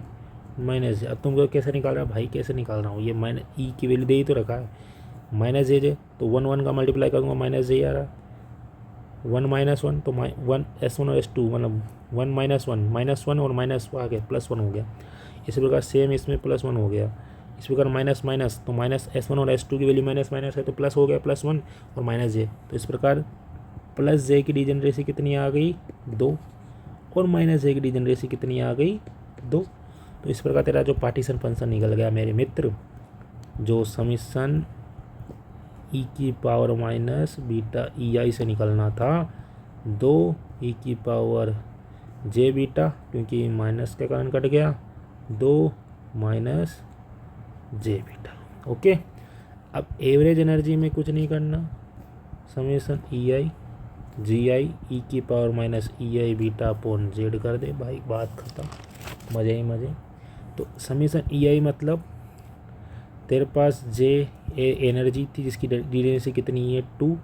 -J। अब तुमको कैसे निकाल रहा है भाई, कैसे निकाल रहा हूँ, ये E की वैल्यू दे ही तो रखा है -J। तो 1 1 का मल्टीप्लाई करूँगा, -J आ रहा, 1 -1 तो 1 S1 और S2 मतलब 1 -1 और माइनस आ गया, +1 हो गया। इसी प्रकार सेम इसमें +1 हो गया। इस प्रकार माइनस माइनस तो -S1 और S2 की वैल्यू माइनस माइनस है तो प्लस हो गया, +1 और -J। तो इस प्रकार +J की डीजनरेसी कितनी आ गई, 2, और -J की डीजनरेसी कितनी आ गई, 2। तो इस प्रकार तेरा जो पार्टीशन फंक्शन निकल गया मेरे मित्र, जो समीशन e⁻⁻β EI से निकलना था, 2 e⁻J⁻β, क्योंकि माइनस के कारण कट गया, 2 -J⁻β। ओके, अब एवरेज एनर्जी में कुछ नहीं करना, समीशन EI GI e⁻⁻EI⁻β/Z कर दे भाई, बात खत्म, मज़े ही मज़े। तो समीशन EI मतलब तेरे पास J एनर्जी थी जिसकी डीरेंसी कितनी है, 2,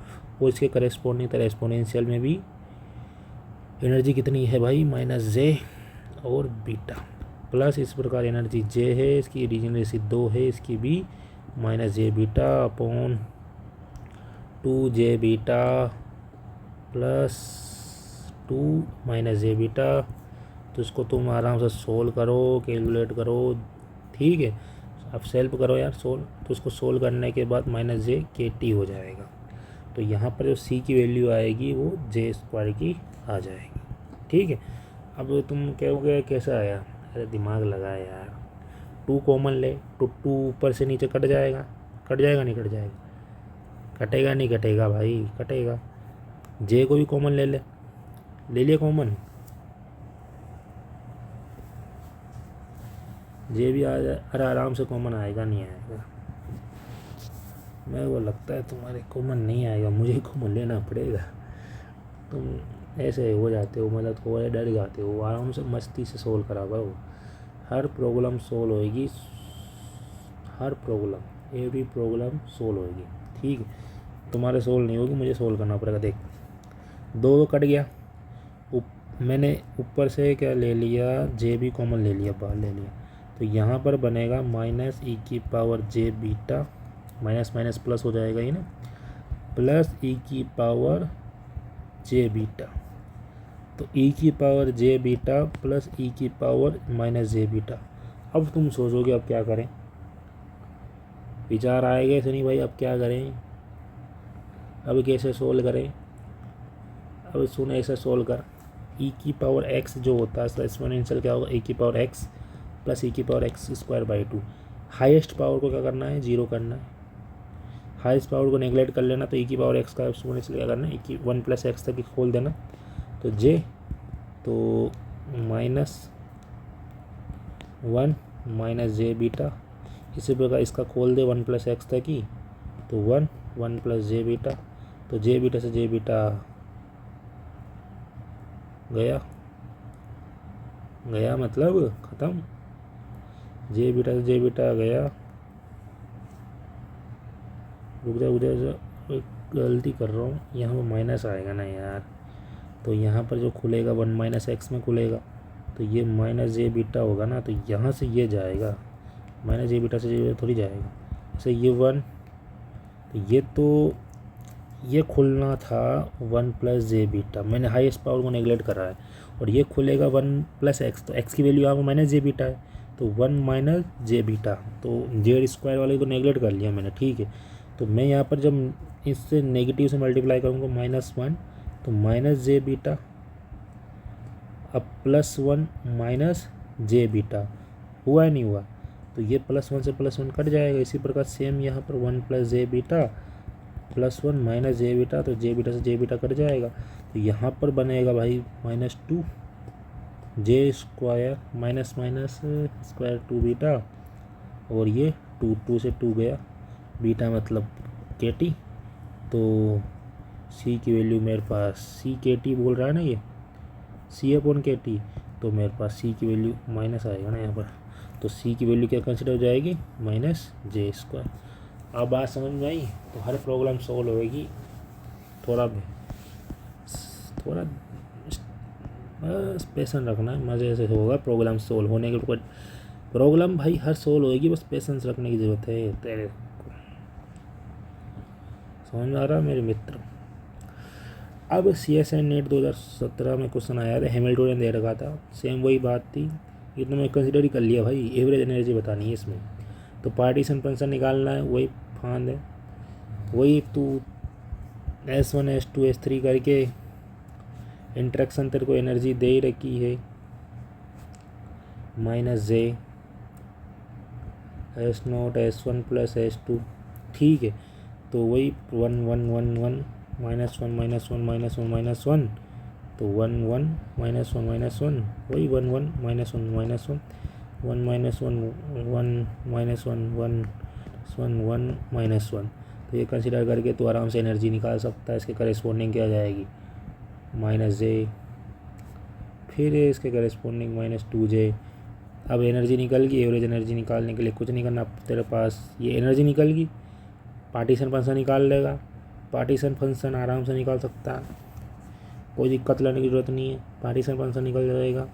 और इसके करेस्पॉन्डिंग तेरा एक्सपोनेंशियल में भी एनर्जी कितनी है भाई, -J और बीटा, प्लस इस प्रकार एनर्जी J है, इसकी डीजेनरेसी 2 है, इसकी भी -J⁻β/2 J⁻β +2 -J⁻β। तो इसको तुम आराम से सोल्व करो, कैलकुलेट करो, ठीक है। अब सेल्फ करो यार सोल्व। तो उसको सोल्व करने के बाद -J⁻kT हो जाएगा। तो यहाँ पर जो C की वैल्यू आएगी वो J² की आ जाएगी, ठीक है। अब तुम कहोगे कैसा आया, अरे दिमाग लगा यार, 2 कॉमन ले तो 2 ऊपर से नीचे कट जाएगा, कट जाएगा नहीं कट जाएगा, कटेगा नहीं कटेगा भाई, कटेगा। J को भी कॉमन ले लिया कॉमन, J भी आ जाए, अरे आराम से कॉमन आएगा नहीं आएगा, मेरे को लगता है तुम्हारे कॉमन नहीं आएगा, मुझे कॉमन लेना पड़ेगा। तुम ऐसे हो जाते हो, मतलब थोड़े डर जाते हो। आराम से मस्ती से सोल्व करा करो, हर प्रॉब्लम सोल्व होएगी, हर प्रॉब्लम, एवरी प्रॉब्लम सोल्व होएगी, ठीक है। तुम्हारे सोल्व नहीं होगी, मुझे सोल्व करना पड़ेगा। देख 2 कट गया, मैंने ऊपर से क्या ले लिया, J भी कॉमन ले लिया, बाहर ले लिया। तो यहाँ पर बनेगा -e⁻J⁻β, माइनस माइनस प्लस हो जाएगा ये ना, प्लस e⁻J⁻β। तो e⁻J⁻β प्लस e⁻−J⁻β। अब तुम सोचोगे अब क्या करें, विचार आएगा ऐसे नहीं भाई, अब क्या करें, अब कैसे सोल्व करें। अब सुन ऐसे सोल्व कर, e⁻x जो होता है एक्सपोनेंशियल क्या होगा, e⁻x plus e⁻x² 2। Highest power को क्या करना है, 0 करना है। हाईएस्ट पावर को नेगलेक्ट कर लेना, तो e की पावर x का एक्सपोनेंशियल क्या करना, 1 + x तक ही खोल देना, तो j तो -1 - j बीटा। इसी प्रकार इसका खोल दे 1 + x तक ही, तो 1 + j बीटा, तो j बीटा से j बीटा गया मतलब ख़त्म, j बीटा से j बीटा गया। रुक जा गलती कर रहा हूँ, यहाँ पर माइनस आएगा ना यार, तो यहाँ पर जो खुलेगा 1 - x में खुलेगा, तो ये -j बीटा होगा ना, तो यहाँ से ये जाएगा, -j बीटा से j बीटा थोड़ी जाएगा, जैसे ये 1, तो ये खुलना था 1 + j बीटा, मैंने हाईएस्ट पावर को नेगलेक्ट करा है, और ये खुलेगा 1 + x, तो x की वैल्यू यहाँ पर -j बीटा है, तो 1 - j बीटा, तो z² वाले को नेगलेक्ट कर लिया मैंने, ठीक है। तो मैं यहाँ पर जब इससे नेगेटिव से मल्टीप्लाई करूँगा -1, तो -j बीटा, अब +1 - j बीटा, हुआ नहीं हुआ, तो ये +1 से +1 कट जाएगा। इसी प्रकार सेम यहाँ पर 1 + j बीटा, +1 - j बीटा, तो j बीटा से j बीटा कट जाएगा, तो यहाँ पर बनेगा भाई -2 j² स्क्वायर 2 बीटा, और ये 2 से 2 गया, बीटा मतलब kT, तो c की वैल्यू मेरे पास c/kT बोल रहा है ना, ये c/kT, तो मेरे पास c की वैल्यू माइनस आएगा ना यहाँ पर, तो c की वैल्यू क्या कंसिडर हो जाएगी, -j²। अब बात समझ में आई, तो हर प्रॉब्लम सोल्व होएगी, थोड़ा बस पेशेंस रखना है, मज़े से होगा प्रॉब्लम सोल्व होने के। प्रॉब्लम भाई हर सोल्व होएगी, बस पेशेंस रखने की ज़रूरत है तेरे को, समझ में आ रहा है मेरे मित्र। अब CSI नेट 2017 में क्वेश्चन आया था, हैमिल्टोनियन दे रखा था, सेम वही बात थी, ये तो मैं कंसिडर ही कर लिया भाई, एवरेज एनर्जी बतानी है इसमें, तो पार्टीशन फंक्शन निकालना है, वही फांद है, वही तू S1 S2 S3 करके इंट्रैक्शन तेरे को एनर्जी दे ही रखी है, -j S0 S1 + S2, ठीक है। तो वही 1 1 1 1 -1 -1 -1 -1, तो 1 1 -1 -1, वही 1 1 -1 -1 1 -1 1 -1 1 -1, तो ये कंसिडर करके तो आराम से एनर्जी निकाल सकता है। इसके करेस्पॉन्डिंग क्या जाएगी, -j, फिर इसके करेस्पॉन्डिंग -2j। अब एनर्जी निकल गई, एवरेज एनर्जी निकालने के लिए कुछ नहीं करना तेरे पास, ये एनर्जी निकल गई, पार्टीशन फंक्शन निकाल लेगा, पार्टीशन फंक्शन आराम से निकाल सकता है, कोई दिक्कत लेने की ज़रूरत नहीं है, पार्टीशन फंक्शन निकल जाएगा।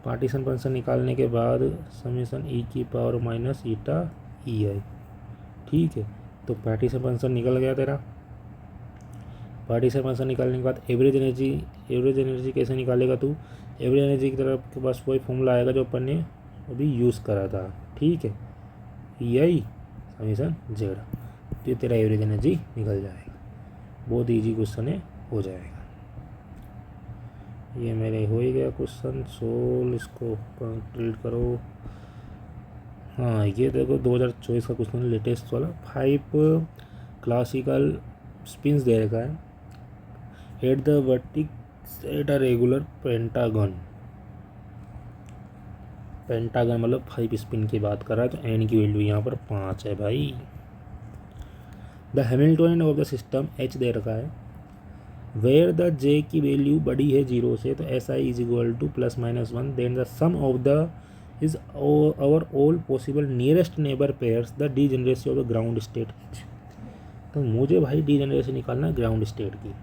पार्टीशन फंक्शन निकालने के बाद समेशन e⁻ η ei, ठीक है। तो पार्टीशन फंक्शन निकल गया तेरा। पार्टीशन फंक्शन निकालने के बाद एवरेज एनर्जी कैसे निकालेगा तू, एवरेज एनर्जी की तरफ के पास वही फॉर्मूला आएगा जो अपन ने अभी यूज़ करा था, ठीक है, ei समेशन z, तो ये तेरा एवरेज एनर्जी निकल जाएगा। बहुत ईजी क्वेश्चन है, हो जाएगा। ये मेरे हो ही गया क्वेश्चन सोल्व, इसको कंप्लीट करो। हाँ ये देखो 2024 का क्वेश्चन लेटेस्ट वाला, 5 क्लासिकल स्पिन्स दे रखा है, at the vertices at a regular pentagon मतलब 5 स्पिन की बात कर रहा है, तो एन की वैल्यू यहाँ पर 5 है भाई। The Hamiltonian of the system H दे रखा है, वेयर द J की वैल्यू बड़ी है 0 से, तो SI = +-1, then the sum of the is over all possible nearest neighbour pairs the degeneracy of the ground state. तो मुझे भाई डीजेनरेसी निकालना है ग्राउंड स्टेट की,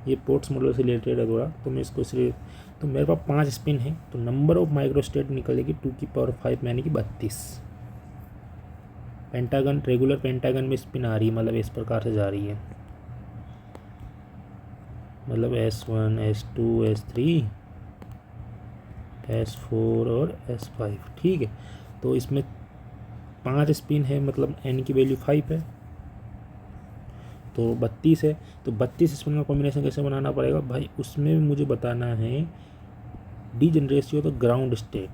ये पोर्ट्स मॉडल से रिलेटेड है थोड़ा, तो मैं इसको इसलिए, तो मेरे पास 5 स्पिन है, तो नंबर ऑफ माइक्रो स्टेट निकलेगी 2⁵ यानी कि 32। पेंटागन, रेगुलर पेंटागन में स्पिन आ रही है, मतलब इस प्रकार से जा रही है, मतलब S1 S2 S3 S4 और S5, ठीक है। तो इसमें 5 स्पिन है, मतलब n की वैल्यू 5 है, तो 32 है, तो 32 स्पिन का कॉम्बिनेशन कैसे बनाना पड़ेगा भाई, उसमें मुझे बताना है degeneracy of the ground state.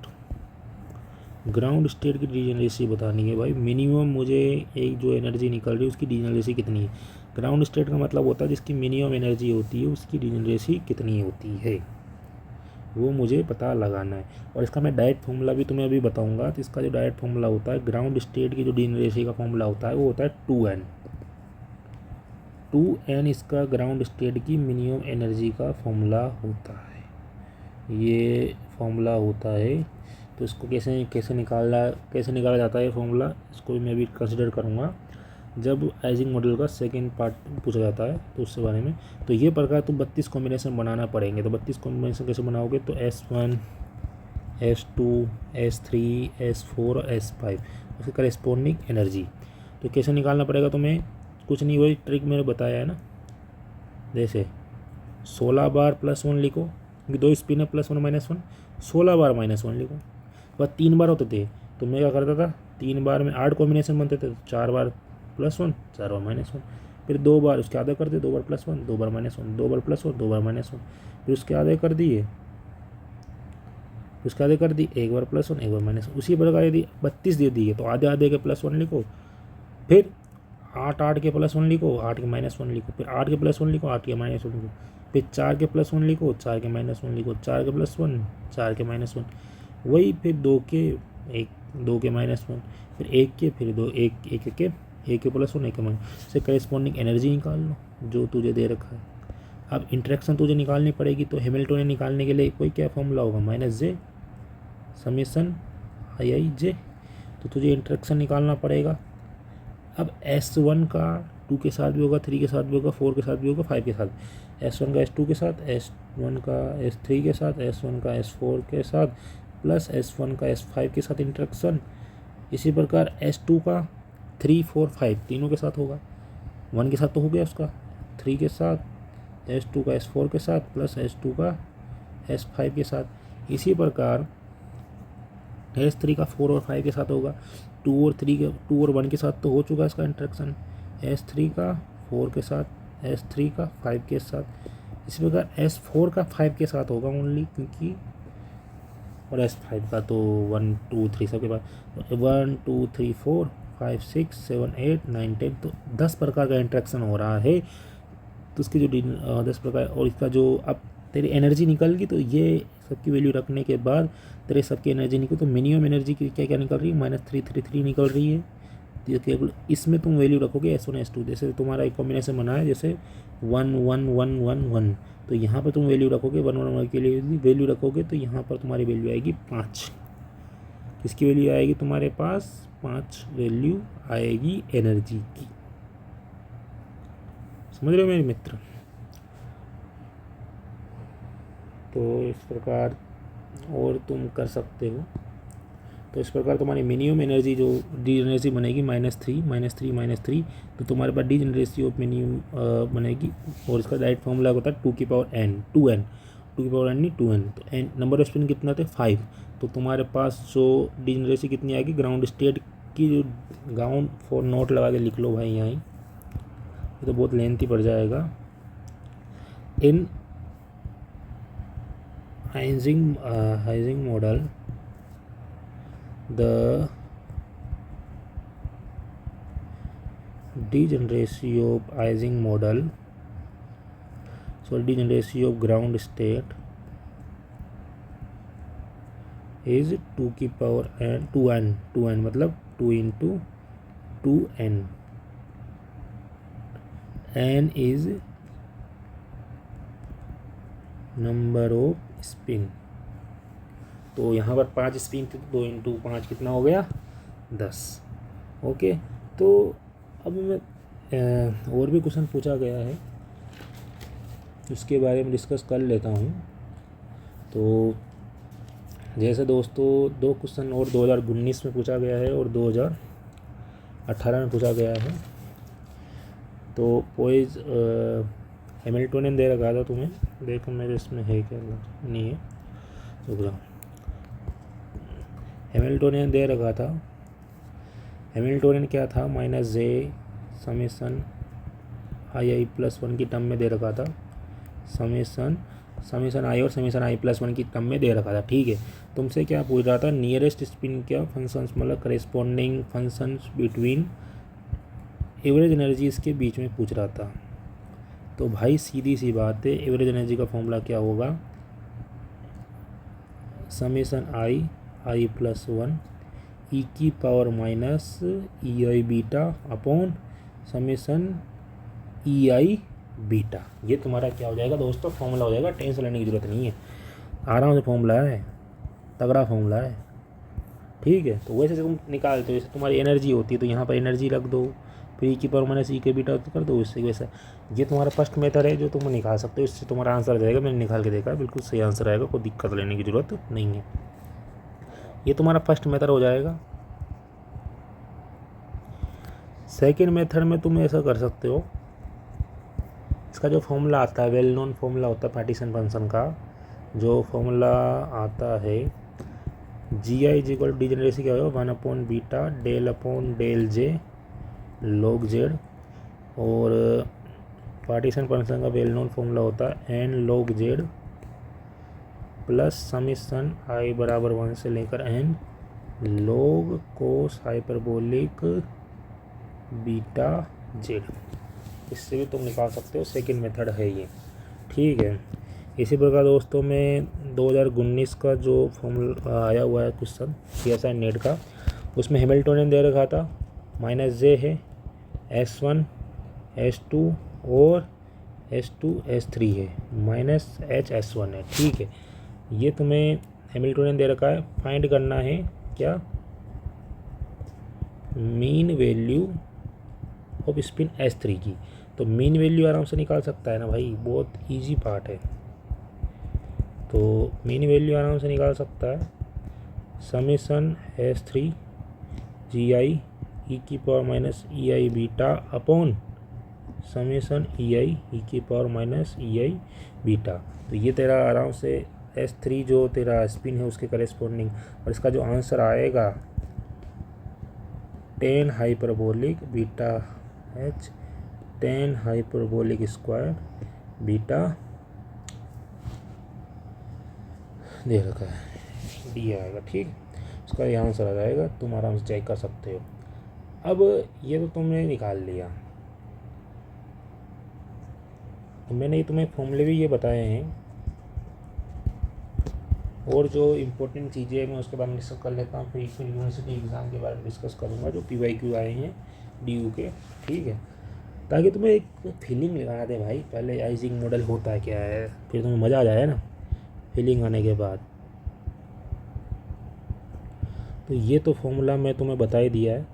Ground state की डीजेनरेसी बतानी है भाई। मिनिमम मुझे एक जो एनर्जी निकल रही है उसकी डीजेनरेसी कितनी है। ग्राउंड स्टेट का मतलब होता है जिसकी मिनिमम एनर्जी होती है उसकी डीजेनरेसी कितनी होती है, वो मुझे पता लगाना है। और इसका मैं डायरेक्ट फार्मूला भी तुम्हें अभी बताऊंगा। तो इसका जो डायरेक्ट फार्मूला होता है ग्राउंड स्टेट की जो डीजेनरेसी का फार्मूला होता है वो होता है 2n इसका ग्राउंड स्टेट की मिनिमम एनर्जी का फॉर्मूला होता है, ये फॉर्मूला होता है। तो इसको कैसे कैसे निकाला जाता है ये फॉर्मूला, इसको भी मैं भी कंसिडर करूँगा जब आइजिंग मॉडल का सेकेंड पार्ट पूछा जाता है तो उसके बारे में। तो ये प्रकार तो 32 कॉम्बिनेशन बनाना पड़ेंगे। तो 32 कॉम्बिनेशन कैसे बनाओगे, तो S1 S2 S3 S4 और S5 उसके करेस्पॉन्डिंग एनर्जी। तो कैसे निकालना पड़ेगा तुम्हें, कुछ नहीं, वही ट्रिक मैंने बताया है ना। जैसे 16 बार +1 लिखो, क्योंकि 2 स्पिन है +1 -1, 16 बार -1 लिखो। बस 3 बार होते थे तो मैं क्या करता था, 3 बार में 8 कॉम्बिनेशन बनते थे, तो 4 बार +1 4 बार -1, फिर 2 बार उसके आधे कर दिए, 2 बार +1 2 बार -1, 2 बार +1 2 बार -1, फिर उसके आधे कर दिए, उसके आधे कर दी, 1 बार +1 1 बार -1। उसी प्रकार यदि 32 दे दिए तो आधे आधे के +1 लिखो, फिर 8 के +1 लिखो, 8 के -1 लिखो, फिर 8 के +1 लिखो, 8 के -1 लिखो, फिर 4 के +1 लिखो, 4 के -1 लिखो, 4 के +1 4 के -1, वही फिर 2 के 1 2 के -1, फिर 1 के, फिर 2 1 1 के 1 के +1 1 के -1 से करेस्पॉन्डिंग एनर्जी निकाल लो जो तुझे दे रखा है। अब इंटरेक्शन तुझे निकालनी पड़ेगी, तो हैमिल्टनियन निकालने के लिए कोई क्या फॉर्मूला होगा, -J समेसन II। तो तुझे इंटरेक्शन निकालना पड़ेगा। अब S1 का 2 के साथ भी होगा, 3 के साथ भी होगा, 4 के साथ भी होगा, 5 के साथ, S1 का S2 के साथ, S1 का S3 के साथ, S1 का S4 के साथ, प्लस S1 का S5 के साथ इंटरेक्शन। इसी प्रकार S2 का 3 4 5 तीनों के साथ होगा। 1 के साथ तो हो गया उसका, 3 के साथ, S2 का S4 के साथ, प्लस S2 का S5 के साथ। इसी प्रकार S3 का 4 और 5 के साथ होगा। 2 और 1 के साथ तो हो चुका है इसका इंटरेक्शन, S3 का 4 के साथ, S3 का 5 के साथ। इसी प्रकार S4 का 5 के साथ होगा ओनली, क्योंकि और S5 का तो 1 2 3 सबके बाद 1 2 3 4 5 6 7 8 9 10, तो 10 प्रकार का इंटरेक्शन हो रहा है। तो उसकी जो 10 प्रकार, और इसका जो अब तेरी एनर्जी निकल गई, तो ये सबकी वैल्यू रखने के बाद तेरे सबकी एनर्जी निकल, तो मिनिमम एनर्जी की क्या क्या निकल रही है, -333 निकल रही है। तो केवल इसमें तुम वैल्यू रखोगे S1 S2, जैसे तुम्हारा एक कॉम्बिनेशन बना है जैसे 1 1 1 1 1, तो यहाँ पर तुम वैल्यू रखोगे 1 1 1 के लिए वैल्यू रखोगे, तो यहाँ पर तुम्हारी वैल्यू आएगी 5। किसकी वैल्यू आएगी तुम्हारे पास, 5 वैल्यू आएगी एनर्जी की। समझ रहे हो मेरे मित्र। तो इस प्रकार और तुम कर सकते हो। तो इस प्रकार तुम्हारी मिनिमम एनर्जी जो डीजेनरेसी बनेगी -3 तो तुम्हारे पास डीजेनरेसी ऑफ मिनिमम बनेगी। और इसका डायरेक्ट फॉर्मूला होता है 2 की पावर n 2n नहीं 2n। तो n नंबर ऑफ स्पिन कितना थे 5, तो तुम्हारे पास जो डीजेनरेसी कितनी आएगी ग्राउंड स्टेट की, जो ग्राउंड फॉर नोट लगा के लिख लो भाई यहाँ ही, ये तो बहुत लेंथी पड़ जाएगा। इन Ising model, the degeneracy of Ising model, degeneracy of ground state is 2 की पावर n 2n मतलब 2 into 2n, n is number of spin. तो यहाँ पर 5 स्पिन थे, तो 2 into 5 कितना हो गया 10। ओके, तो अब मैं और भी क्वेश्चन पूछा गया है उसके बारे में डिस्कस कर लेता हूँ। तो जैसे दोस्तों 2 क्वेश्चन और 2019 में पूछा गया है और 2018 में पूछा गया है। तो पोइज हैमिल्टनियन दे रखा था तुम्हें, देखो मेरे इसमें है क्या नहीं है, तो हैमिल्टनियन दे रखा था। हैमिल्टनियन क्या था, -J समेसन II +1 की टर्म में दे रखा था, समेसन समीशन आई और समीशन आई प्लस वन की टर्म में दे रखा था, ठीक है। तुमसे क्या पूछ रहा था, नियरेस्ट स्पिन क्या फंक्शंस, मतलब corresponding functions between average energy इसके बीच में पूछ रहा था। तो भाई सीधी सी बात है, एवरेज एनर्जी का फॉर्मूला क्या होगा, समीशन आई प्लस वन ई की पावर माइनस ई आई बीटा अपॉन समीशन ई आई बीटा। ये तुम्हारा क्या हो जाएगा दोस्तों, फॉर्मूला हो जाएगा। टेंशन लेने की ज़रूरत नहीं है, आराम से फॉर्मूला है, तगड़ा फॉर्मूला है, ठीक है। तो वैसे से तुम निकालते हो, जैसे तुम्हारी एनर्जी होती है तो यहाँ पर एनर्जी रख दो, फिर ई की पावर माइनस ई के बीटा कर दो, इससे वैसा। ये तुम्हारा फर्स्ट मेथड है जो तुम निकाल सकते हो, इससे तुम्हारा आंसर आ जाएगा। मैंने निकाल के देखा है, बिल्कुल सही आंसर आएगा, कोई दिक्कत लेने की ज़रूरत नहीं है। ये तुम्हारा फर्स्ट मेथड हो जाएगा। सेकेंड मेथड में तुम ऐसा कर सकते हो, इसका जो फॉर्मूला आता है, वेल नोन फॉर्मूला होता है पार्टीशन फंक्शन का, जो फॉर्मूला आता है G I equal to degeneracy क्या होगा, 1/बीटा del upon del J log Z, और पार्टीशन फंक्शन का वेल नोन फॉर्मूला होता है N log Z plus summation I बराबर 1 से लेकर N log cos hyperbolic beta Z. इससे भी तुम निकाल सकते हो, सेकंड मेथड है ये, ठीक है। इसी प्रकार दोस्तों में 2019 का जो फॉर्मूला आया हुआ है क्वेश्चन CSI नेट का, उसमें हैमिल्टोनियन दे रखा था, -J है, S1 S2 और S2 S3 है, -H/S1 है, ठीक है। ये तुम्हें हैमिल्टोनियन दे रखा है, फाइंड करना है क्या, mean value off spin S3 की। तो मीन वैल्यू आराम से निकाल सकता है ना भाई, बहुत इजी पार्ट है। तो मीन वैल्यू आराम से निकाल सकता है, समीशन S3 GI ई की पावर माइनस ई आई बीटा अपॉन समीशन ई आई ई की पावर माइनस ई आई बीटा। तो ये तेरा आराम से S3 जो तेरा स्पिन है उसके करेस्पॉन्डिंग, और इसका जो आंसर आएगा 10 hyperbolic beta H 10 hyperbolic square beta दे रखा है, डी आएगा, ठीक। इसका ये आंसर आ जाएगा, तुम आराम से चेक कर सकते हो। अब ये तो तुमने निकाल लिया, तो मैंने तुम्हें फॉर्मूले भी ये बताए हैं, और जो इम्पोर्टेंट चीज़ें हैं मैं उसके बारे में डिस्कस कर लेता हूँ। फिर यूनिवर्सिटी एग्ज़ाम के बारे में डिस्कस करूँगा, जो PYQ आए हैं DU के, ठीक है, ताकि तुम्हें एक फीलिंग लगा दे भाई, पहले आइजिंग मॉडल होता क्या है, फिर तुम्हें मज़ा आ जाए ना फीलिंग आने के बाद। तो ये तो फॉर्मूला मैं तुम्हें बता ही दिया है,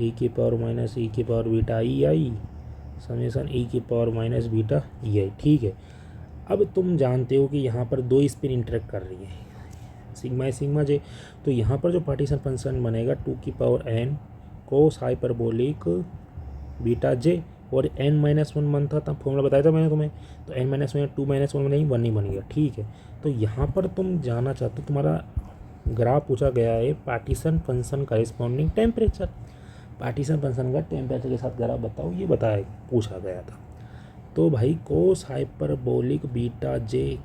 ई की पावर माइनस ई की पावर बीटा ई आई समीशन ई की पावर माइनस बीटा ई आई, ठीक है। अब तुम जानते हो कि यहाँ पर दो स्पिन इंटरेक्ट कर रही है, सिग्मा सिग्मा जे। तो यहाँ पर जो पार्टीशन फंक्शन बनेगा 2 की power n cos hyperbolic beta जे, और n-1 बनता था, फॉर्मूला बताया था मैंने तुम्हें। तो n-1 2 -1 नहीं, 1 ही बन गया, ठीक है। तो यहाँ पर तुम जानना चाहते हो, तुम्हारा ग्राफ पूछा गया है partition function corresponding temperature, partition function का टेम्परेचर के साथ ग्राफ बताओ, ये बताया पूछा गया था। तो भाई कोस हाइपरबोलिक बीटा जे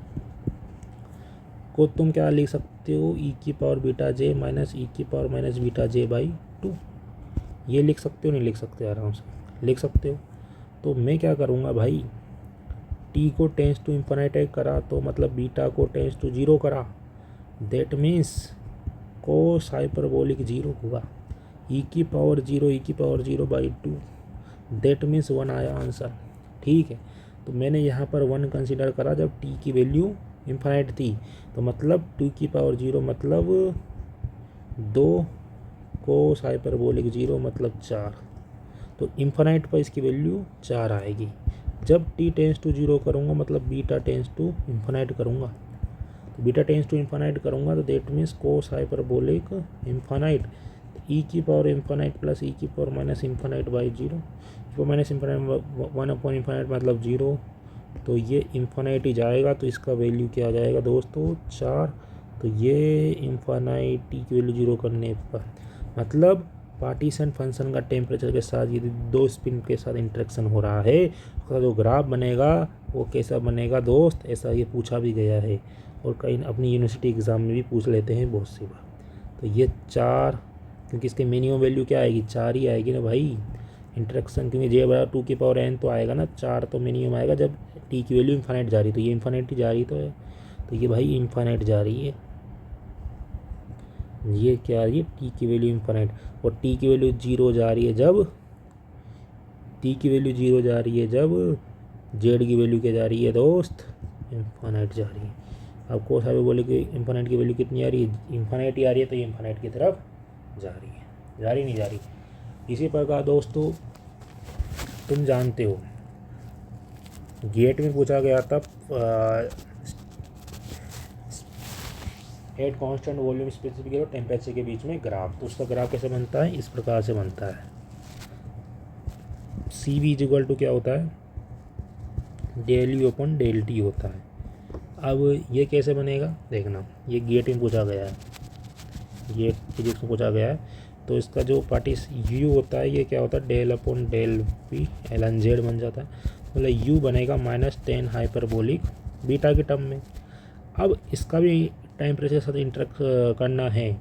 को तुम क्या लिख सकते हो, ई की पावर बीटा जे माइनस ई की power minus beta J by 2। ये लिख सकते हो, नहीं लिख सकते, आराम से लिख सकते हो। तो मैं क्या करूँगा भाई, टी को टेंस टू इन्फिनिटी करा, तो मतलब बीटा को टेंस टू 0 करा, दैट मीन्स कोस हाइपरबोलिक 0 होगा, ई की पावर 0 ई की पावर 0 बाई 2, दैट मीन्स 1 आया आंसर, ठीक है। तो मैंने यहाँ पर 1 कंसिडर करा जब टी की वैल्यू इन्फिनिट थी, तो मतलब 2 की पावर 0 मतलब 2 कोस हाइपरबोलिक 0 मतलब 4, तो इन्फिनिट पर इसकी वैल्यू 4 आएगी। जब टी टेंस टू 0 करूँगा मतलब बीटा टेंस टू इन्फिनिट करूँगा, तो बीटा टेंस टू इन्फिनिट करूँगा, तो that means cos hyperbolic infinite E की पावर इन्फिनिट प्लस ई की power minus infinite by 0, minus infinite 1 upon infinite मतलब 0, तो ये इन्फिनिट ही जाएगा, तो इसका वैल्यू क्या आ जाएगा दोस्तों 4। तो ये इन्फिनिटी की वैल्यू 0 करने पर मतलब पार्टीशन फंक्शन का टेम्परेचर के साथ यदि दो स्पिन के साथ इंटरेक्शन हो रहा है, उसका जो ग्राफ बनेगा वो कैसा बनेगा दोस्त, ऐसा ये पूछा भी गया है और कहीं अपनी यूनिवर्सिटी एग्ज़ाम में भी पूछ लेते हैं बहुत सी बार। तो ये 4, क्योंकि इसके मिनिमम वैल्यू क्या आएगी, 4 ही आएगी ना भाई। इंटरेक्शन क्योंकि जे बराबर 2 की पावर n तो आएगा ना, 4 तो मिनिमम आएगा जब टी की वैल्यू इन्फाइनाइट जा रही, तो ये इन्फाइनाइट ही जा रही तो है, तो ये भाई इन्फाइनाइट जा रही है। ये क्या आ रही है, टी की वैल्यू इन्फाइनाइट, और टी की वैल्यू 0 जा रही है जब, टी की वैल्यू 0 जा रही है जब जेड की वैल्यू क्या जा रही है दोस्त, इन्फाइनाइट जा रही है। आपको साहब बोले कि इन्फाइनाइट की वैल्यू कितनी आ रही है, इन्फाइनाइट ही आ रही है, तो ये इन्फाइनाइट की तरफ जा रही है, जा रही नहीं जा रही। इसी प्रकार दोस्तों तुम जानते हो गेट में पूछा गया था हेड कांस्टेंट वॉल्यूम स्पेसिफिक और टेम्परेचर के बीच में ग्राफ, तो उसका ग्राफ कैसे बनता है, इस प्रकार से बनता है। सी वी इक्वल टू क्या होता है, del U upon del T होता है। अब ये कैसे बनेगा देखना, ये गेट में पूछा गया है, गेट फिजिक्स में पूछा गया है, तो इसका जो पार्टिस यू होता है ये क्या होता है, del upon del P L N Z बन जाता है, मतलब यू बनेगा -10 हाइपरबोलिक बीटा के टर्म में। अब इसका भी टेम्परेचर साथ इंटरेक्ट करना है,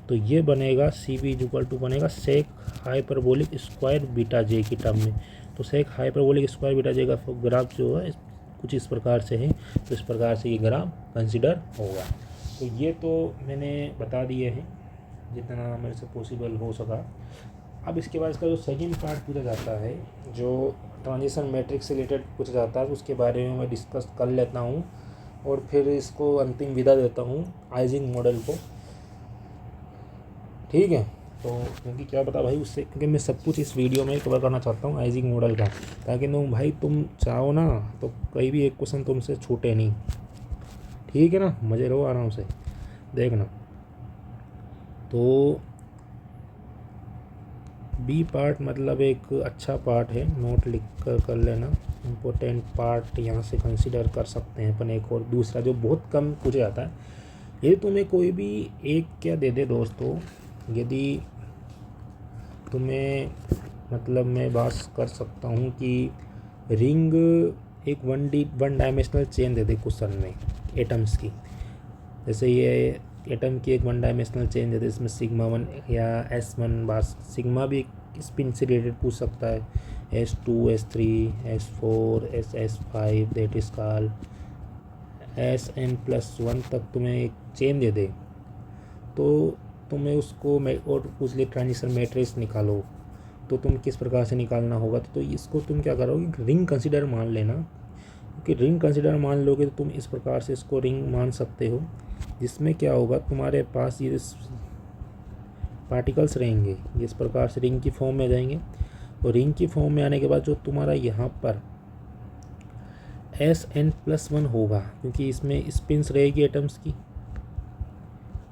तो ये बनेगा सी बी इक्वल टू बनेगा सेक हाइपरबोलिक स्क्वायर बीटा जे की टर्म में। तो सेक हाइपरबोलिक स्क्वायर बीटा जे का ग्राफ जो है कुछ इस प्रकार से है, तो इस प्रकार से ये ग्राफ कंसिडर होगा। तो ये तो मैंने बता दिए हैं जितना मेरे से पॉसिबल हो सका। अब इसके बाद इसका जो सेकंड पार्ट पूछा जाता है, जो ट्रांजिशन मैट्रिक्स से रिलेटेड पूछा जाता है, उसके बारे में मैं डिस्कस कर लेता हूँ और फिर इसको अंतिम विदा देता हूँ आइजिंग मॉडल को, ठीक है। तो क्योंकि क्या पता भाई उससे, क्योंकि मैं सब कुछ इस वीडियो में कवर करना चाहता हूँ आइजिंग मॉडल का, ताकि तुम चाहो ना तो कहीं भी एक क्वेश्चन तुमसे छूटे नहीं, ठीक है ना, मज़े रहो आराम से देखना। तो बी पार्ट मतलब एक अच्छा पार्ट है, नोट लिख कर लेना, इम्पोर्टेंट पार्ट यहाँ से कंसिडर कर सकते हैं अपन। एक और दूसरा जो बहुत कम पूछा जाता है, यदि तुम्हें कोई भी एक क्या दे दे दोस्तों, यदि तुम्हें मतलब मैं बात कर सकता हूँ कि रिंग एक वन डायमेंशनल चेन दे दे क्वेश्चन में एटम्स की, जैसे ये एटम की एक वन डायमेंशनल चेन दे दे, इसमें सिग्मा 1 या S1 बास, सिग्मा भी स्पिन से रिलेटेड पूछ सकता है, S2 S3 S4 S5 that is called Sn+1 तक तुम्हें एक चेन दे दे, तो तुम्हें उसको और पूछ ले ट्रांजिशन मैट्रिक्स निकालो, तो तुम किस प्रकार से निकालना होगा। तो इसको तुम क्या करोगे, रिंग कंसिडर मान लेना, क्योंकि रिंग कंसिडर मान लोगे तो तुम इस प्रकार से इसको रिंग मान सकते हो, जिसमें क्या होगा तुम्हारे पास ये पार्टिकल्स रहेंगे, इस प्रकार से रिंग की फॉर्म में आ जाएंगे। और रिंग की फॉर्म में आने के बाद जो तुम्हारा यहाँ पर Sn+1 होगा, क्योंकि इसमें स्पिन्स रहेगी एटम्स की,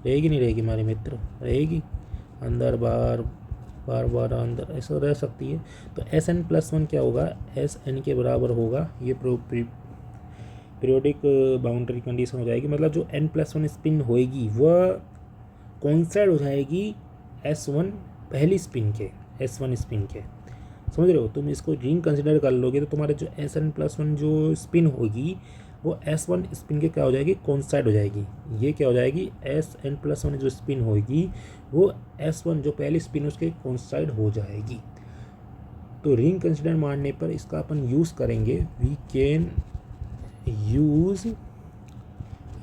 रहेगी नहीं रहेगी हमारे मित्र, रहेगी, अंदर बार बार बार अंदर ऐसा रह सकती है। तो Sn+1 क्या होगा, Sn के बराबर होगा, ये पीरियोडिक बाउंड्री कंडीशन हो जाएगी, मतलब जो n+1 स्पिन होएगी वह कोइंसाइड हो जाएगी S1 पहली स्पिन के, S1 स्पिन के, समझ रहे हो। तुम इसको रिंग कंसिडर कर लोगे तो तुम्हारे जो Sn+1 जो स्पिन होगी वो S1 स्पिन के क्या हो जाएगी, कोइंसाइड हो जाएगी। ये क्या हो जाएगी, Sn+1 जो स्पिन होगी वो S1 जो पहली स्पिन उसके कोइंसाइड हो जाएगी। तो रिंग कंसिडर मानने पर इसका अपन यूज़ करेंगे, we can use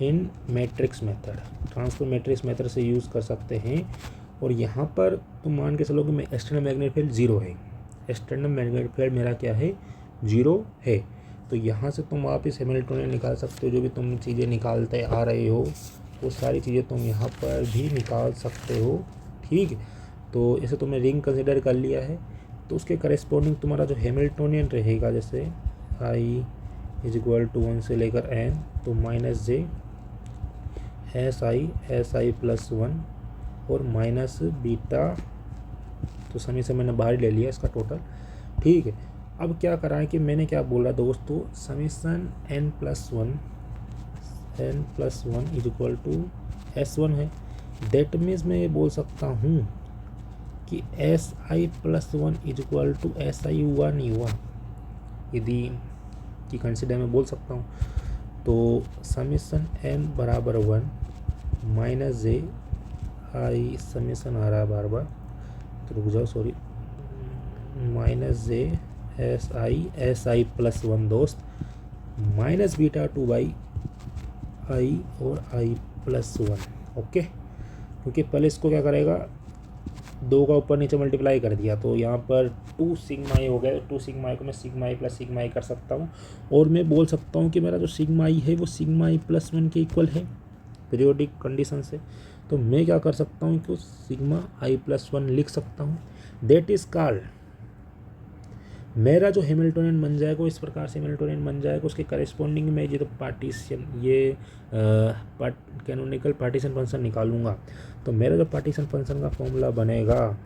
in matrix method, transfer matrix method से यूज़ कर सकते हैं। और यहाँ पर तुम मान के चलो कि मैं एक्सटर्नल मैग्नेटिक फील्ड 0 है, एक्सटर्नल मैग्नेटिक फील्ड मेरा क्या है, 0 है। तो यहाँ से तुम वापस हैमिल्टनियन निकाल सकते हो, जो भी तुम चीज़ें निकालते आ रहे हो वो सारी चीज़ें तुम यहाँ पर भी निकाल सकते हो, ठीक। तो ऐसे तुमने रिंग कंसिडर कर लिया है, तो उसके करेस्पॉन्डिंग तुम्हारा जो हैमिल्टनियन रहेगा, जैसे I = 1 से लेकर n, तो -j Si+1 और -बीटा, तो समी से मैंने बाहर ले लिया इसका टोटल, ठीक है। अब क्या करा है कि मैंने क्या बोला दोस्तों, समीशन n+1 = S1 है। दैट मीन्स मैं ये बोल सकता हूँ कि S I plus one is equal to S I one U one, यदि की कंसिडर में बोल सकता हूँ, तो समीशन एन बराबर one minus J I summation आ रहा है बार बार, तो रुक जाओ sorry, minus J S I plus one दोस्त minus beta two by I और आई प्लस वन। ओके, क्योंकि पहले इसको क्या करेगा, दो का ऊपर नीचे मल्टीप्लाई कर दिया, तो यहाँ पर टू सिग्मा आई हो गया, टू सिग्मा आई को मैं सिग्मा आई प्लस सिग्मा आई कर सकता हूँ, और मैं बोल सकता हूँ कि मेरा जो सिग्मा आई है वो सिग्मा आई प्लस वन के इक्वल है पीरियोडिक कंडीशन से। तो मैं क्या कर सकता हूँ कि सिग्मा आई प्लस वन लिख सकता हूँ, दैट इज कॉल्ड, मेरा जो हैमिल्टोनियन बन जाएगा इस प्रकार से हैमिल्टोनियन बन जाएगा, उसके करेस्पॉन्डिंग में ये तो पार्टीशन, ये कैनोनिकल पार्टीशन फंक्शन निकालूंगा, तो मेरा जो पार्टीशन फंक्शन का फॉर्मूला बनेगा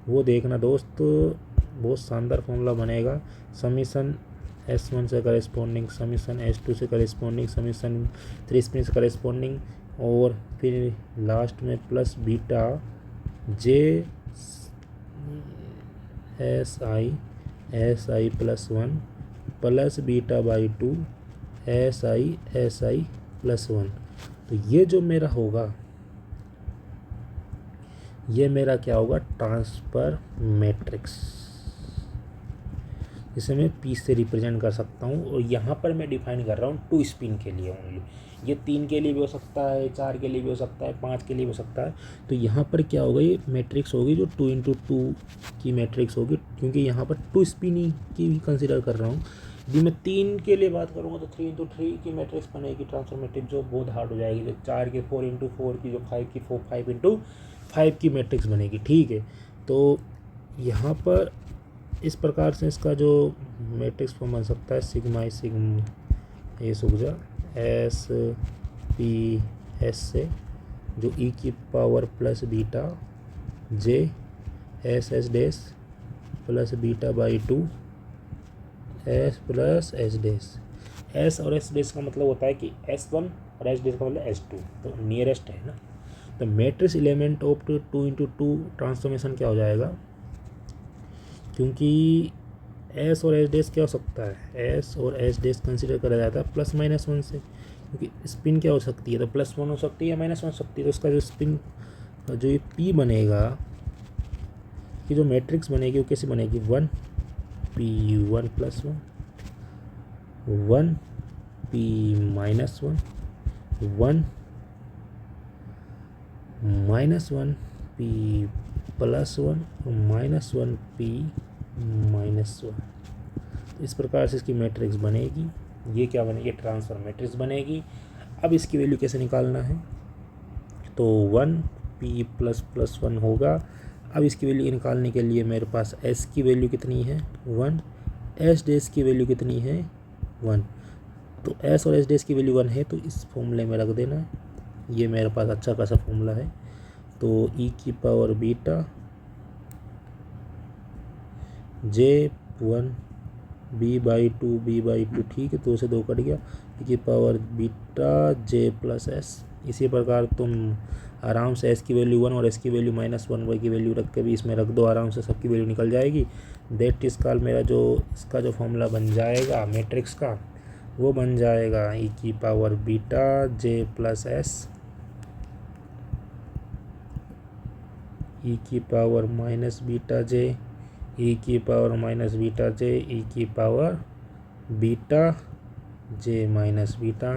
वो देखना दोस्त, बहुत शानदार फॉर्मूला बनेगा। समीशन S1 से करेस्पॉन्डिंग, समीशन S2 से करेस्पॉन्डिंग, समीशन 3 से करेस्पॉन्डिंग, और फिर लास्ट में plus beta J S I plus one plus beta by two S I plus one. तो ये जो मेरा होगा, ये मेरा क्या होगा, ट्रांसफर मैट्रिक्स, जिसे मैं P से रिप्रेजेंट कर सकता हूँ। और यहाँ पर मैं डिफाइन कर रहा हूँ टू स्पिन के लिए ओनली, ये 3 के लिए भी हो सकता है, 4 के लिए भी हो सकता है, 5 के लिए भी हो सकता है। तो यहाँ पर क्या होगा, ये मैट्रिक्स होगी जो 2x2 की मैट्रिक्स होगी, क्योंकि यहाँ पर टू स्पिन की भी कंसिडर कर रहा हूँ। यदि मैं 3 के लिए बात करूँगा तो 3x3 की मैट्रिक्स बनेगी ट्रांसफर मैट्रिक्स, जो बहुत हार्ड हो जाएगी, जो 4 के 4x4 की, जो 5 की 5x5 की मैट्रिक्स बनेगी। ठीक है, तो यहाँ पर इस प्रकार से इसका जो मैट्रिक्स फॉर्म बन सकता है, सिग्मा आई सिग्मा ये सूख जा एस पी एस से, जो ई की power plus beta J S dash plus beta by two S plus S dash. S और एस डैश का मतलब होता है कि S1 और एस डैश का मतलब S2, तो नियरेस्ट है ना। तो matrix element of 2x2 transformation क्या हो जाएगा, क्योंकि एस और एस डैश क्या हो सकता है, एस और एस डैश कंसिडर करा जाता है प्लस माइनस वन से, क्योंकि स्पिन क्या हो सकती है, तो प्लस वन हो सकती है या माइनस वन हो सकती है। तो इसका जो स्पिन जो ये पी बनेगा, कि जो मैट्रिक्स बनेगी वो कैसे बनेगी, 1p1 plus 1p minus 1 minus 1p plus 1 minus 1p minus 1। इस प्रकार से इसकी मैट्रिक्स बनेगी। ये क्या बनेगी, ट्रांसफर मैट्रिक्स बनेगी। अब इसकी वैल्यू कैसे निकालना है, तो 1p प्लस प्लस 1 होगा। अब इसकी वैल्यू निकालने के लिए मेरे पास s की वैल्यू कितनी है 1, s डैश की वैल्यू कितनी है 1, तो s और s डैश की वैल्यू 1 है, तो इस फॉर्मूले में रख देना। ये मेरे पास अच्छा खासा फॉर्मूला है। तो e की पावर बीटा J1 b/2 ठीक है, 2 से 2 कट गया, e की power beta J plus S. इसी प्रकार तुम आराम से s की वैल्यू 1 और s की वैल्यू -1 की वैल्यू रख के भी इसमें रख दो, आराम से सबकी वैल्यू निकल जाएगी। दैट इस काल मेरा जो इसका जो फॉर्मूला बन जाएगा मैट्रिक्स का, वो बन जाएगा e की power beta J plus S, e की power minus beta J, e की power minus beta J, e की power beta J minus beta.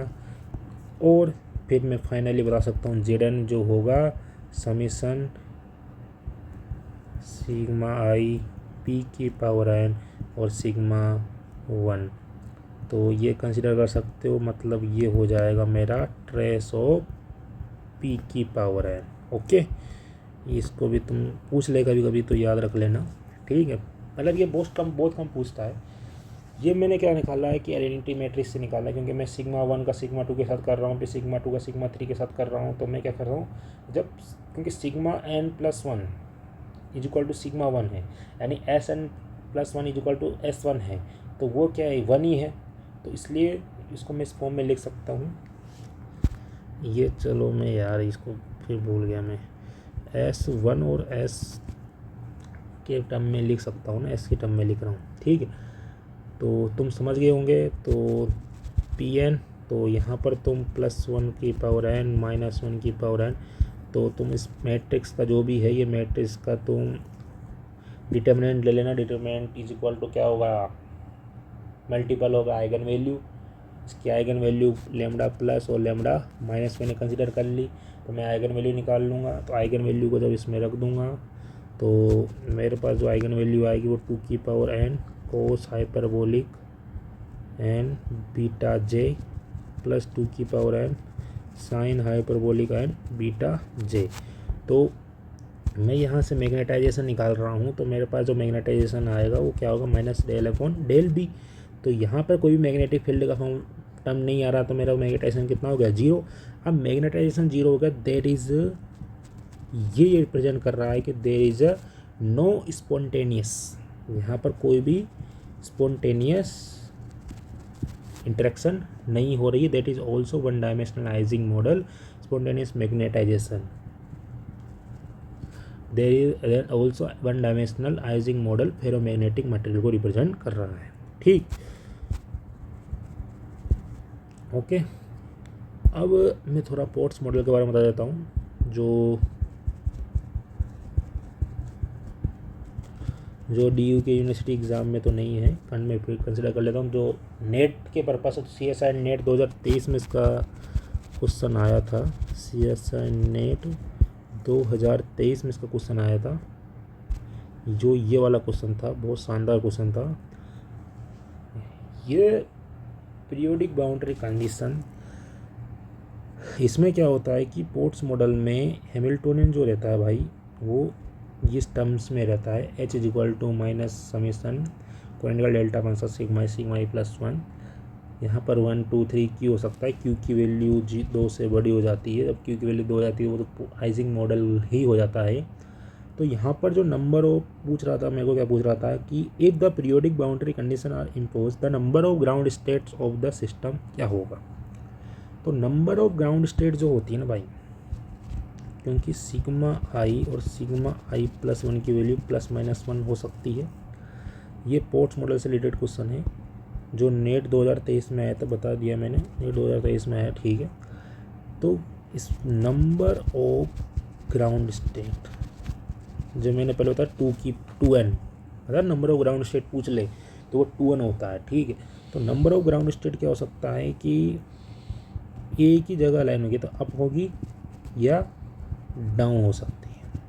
और फिर मैं फाइनली बता सकता हूँ Zn जो होगा समीशन सिग्मा आई p की पावर n और सिग्मा 1। तो ये कंसिडर कर सकते हो, मतलब ये हो जाएगा मेरा ट्रेस ऑफ p की पावर n। ओके, इसको भी तुम पूछ ले कभी कभी, तो याद रख लेना। ठीक है, मतलब ये बहुत कम पूछता है। ये मैंने क्या निकाला है कि आइडेंटिटी मैट्रिक्स से निकाला है, क्योंकि मैं सिग्मा 1 का सिग्मा 2 के साथ कर रहा हूँ, फिर सिग्मा 2 का सिग्मा 3 के साथ कर रहा हूँ। तो मैं क्या कर रहा हूँ, जब क्योंकि sigma n plus 1 is equal to sigma 1 है, यानी Sn plus 1 is equal to S1 है, तो वो क्या है 1 ही है। तो इसलिए इसको मैं इस फॉर्म में लिख सकता हूँ। ये चलो मैं यार इसको फिर भूल गया मैं, S1 और S के टर्म में लिख सकता हूँ ना, एस के टर्म में लिख रहा हूँ, ठीक है। तो तुम समझ गए होंगे। तो पी एन, तो यहाँ पर तुम +1 की पावर n -1 की पावर n, तो तुम इस मैट्रिक्स का जो भी है ये मैट्रिक्स का तुम डिटर्मिनेंट ले लेना। डिटर्मिनेंट इज इक्वल टू क्या होगा, मल्टीपल होगा आइगन वैल्यू। इसकी आइगन वैल्यू लेमडा प्लस और लेमडा माइनस मैंने कंसिडर कर ली, तो मैं आइगन वैल्यू निकाल लूँगा। तो आइगन वैल्यू को जब इसमें रख दूँगा तो मेरे पास जो आइगन वैल्यू आएगी वो 2 की power n cos hyperbolic n beta j plus 2 की power n sine hyperbolic n beta j। तो मैं यहाँ से मैग्नेटाइजेशन निकाल रहा हूँ, तो मेरे पास जो मैग्नेटाइजेशन आएगा वो क्या होगा, -del/del B। तो यहाँ पर कोई भी मैग्नेटिक फील्ड का टर्म नहीं आ रहा, तो मेरा मैग्नेटाइजेशन कितना हो गया, 0। अब मैग्नेटाइजेशन 0 हो गया, देयर इज़, ये रिप्रेजेंट कर रहा है कि देयर इज़ नो स्पॉन्टेनियस, यहाँ पर कोई भी स्पॉन्टेनियस इंटरेक्शन नहीं हो रही है। That is also one dimensional Ising model spontaneous magnetization. There is also one dimensional Ising model ferromagnetic material को रिप्रेजेंट कर रहा है, ठीक। ओके, अब मैं थोड़ा पोर्ट्स मॉडल के बारे में बता देता हूँ, जो DU के यूनिवर्सिटी एग्ज़ाम में तो नहीं है, फंड में फिर कंसिडर कर लेता हूँ। जो नेट के पर्पस CSI नेट 2023 में इसका क्वेश्चन आया था। CSI नेट 2023 में इसका क्वेश्चन आया था, जो ये वाला क्वेश्चन था, बहुत शानदार क्वेश्चन था। ये पीरियोडिक बाउंड्री कंडीशन, इसमें क्या होता है कि पोर्ट्स मॉडल में हैमिल्टोनियन जो रहता है भाई, वो इस टर्म्स में रहता है, H is equal to minus summation कोएंटिकल डेल्टा फंक्शन सिग्मा +1। यहाँ पर 1 2 3 Q हो सकता है। Q की वैल्यू 2 से बड़ी हो जाती है, जब Q की वैल्यू 2 हो जाती है वो तो आइजिंग मॉडल ही हो जाता है। तो यहाँ पर जो नंबर वो पूछ रहा था, मेरे को क्या पूछ रहा था कि if the periodic boundary condition are impose the number of ground states of the system क्या होगा। तो नंबर ऑफ ग्राउंड स्टेट जो होती है ना भाई, क्योंकि सिग्मा आई और सिग्मा i +1 की वैल्यू ±1 हो सकती है। ये पोर्ट्स मॉडल से रिलेटेड क्वेश्चन है, जो नेट 2023 में आया था, बता दिया मैंने, नेट 2023 में आया, ठीक है। तो इस नंबर ऑफ ग्राउंड स्टेट, जो मैंने पहले बताया 2n, अगर नंबर ऑफ ग्राउंड स्टेट पूछ ले तो वो 2n होता है, ठीक है। तो नंबर ऑफ ग्राउंड स्टेट क्या हो सकता है कि एक ही जगह लाइन होगी, तो अप होगी या डाउन हो सकती है,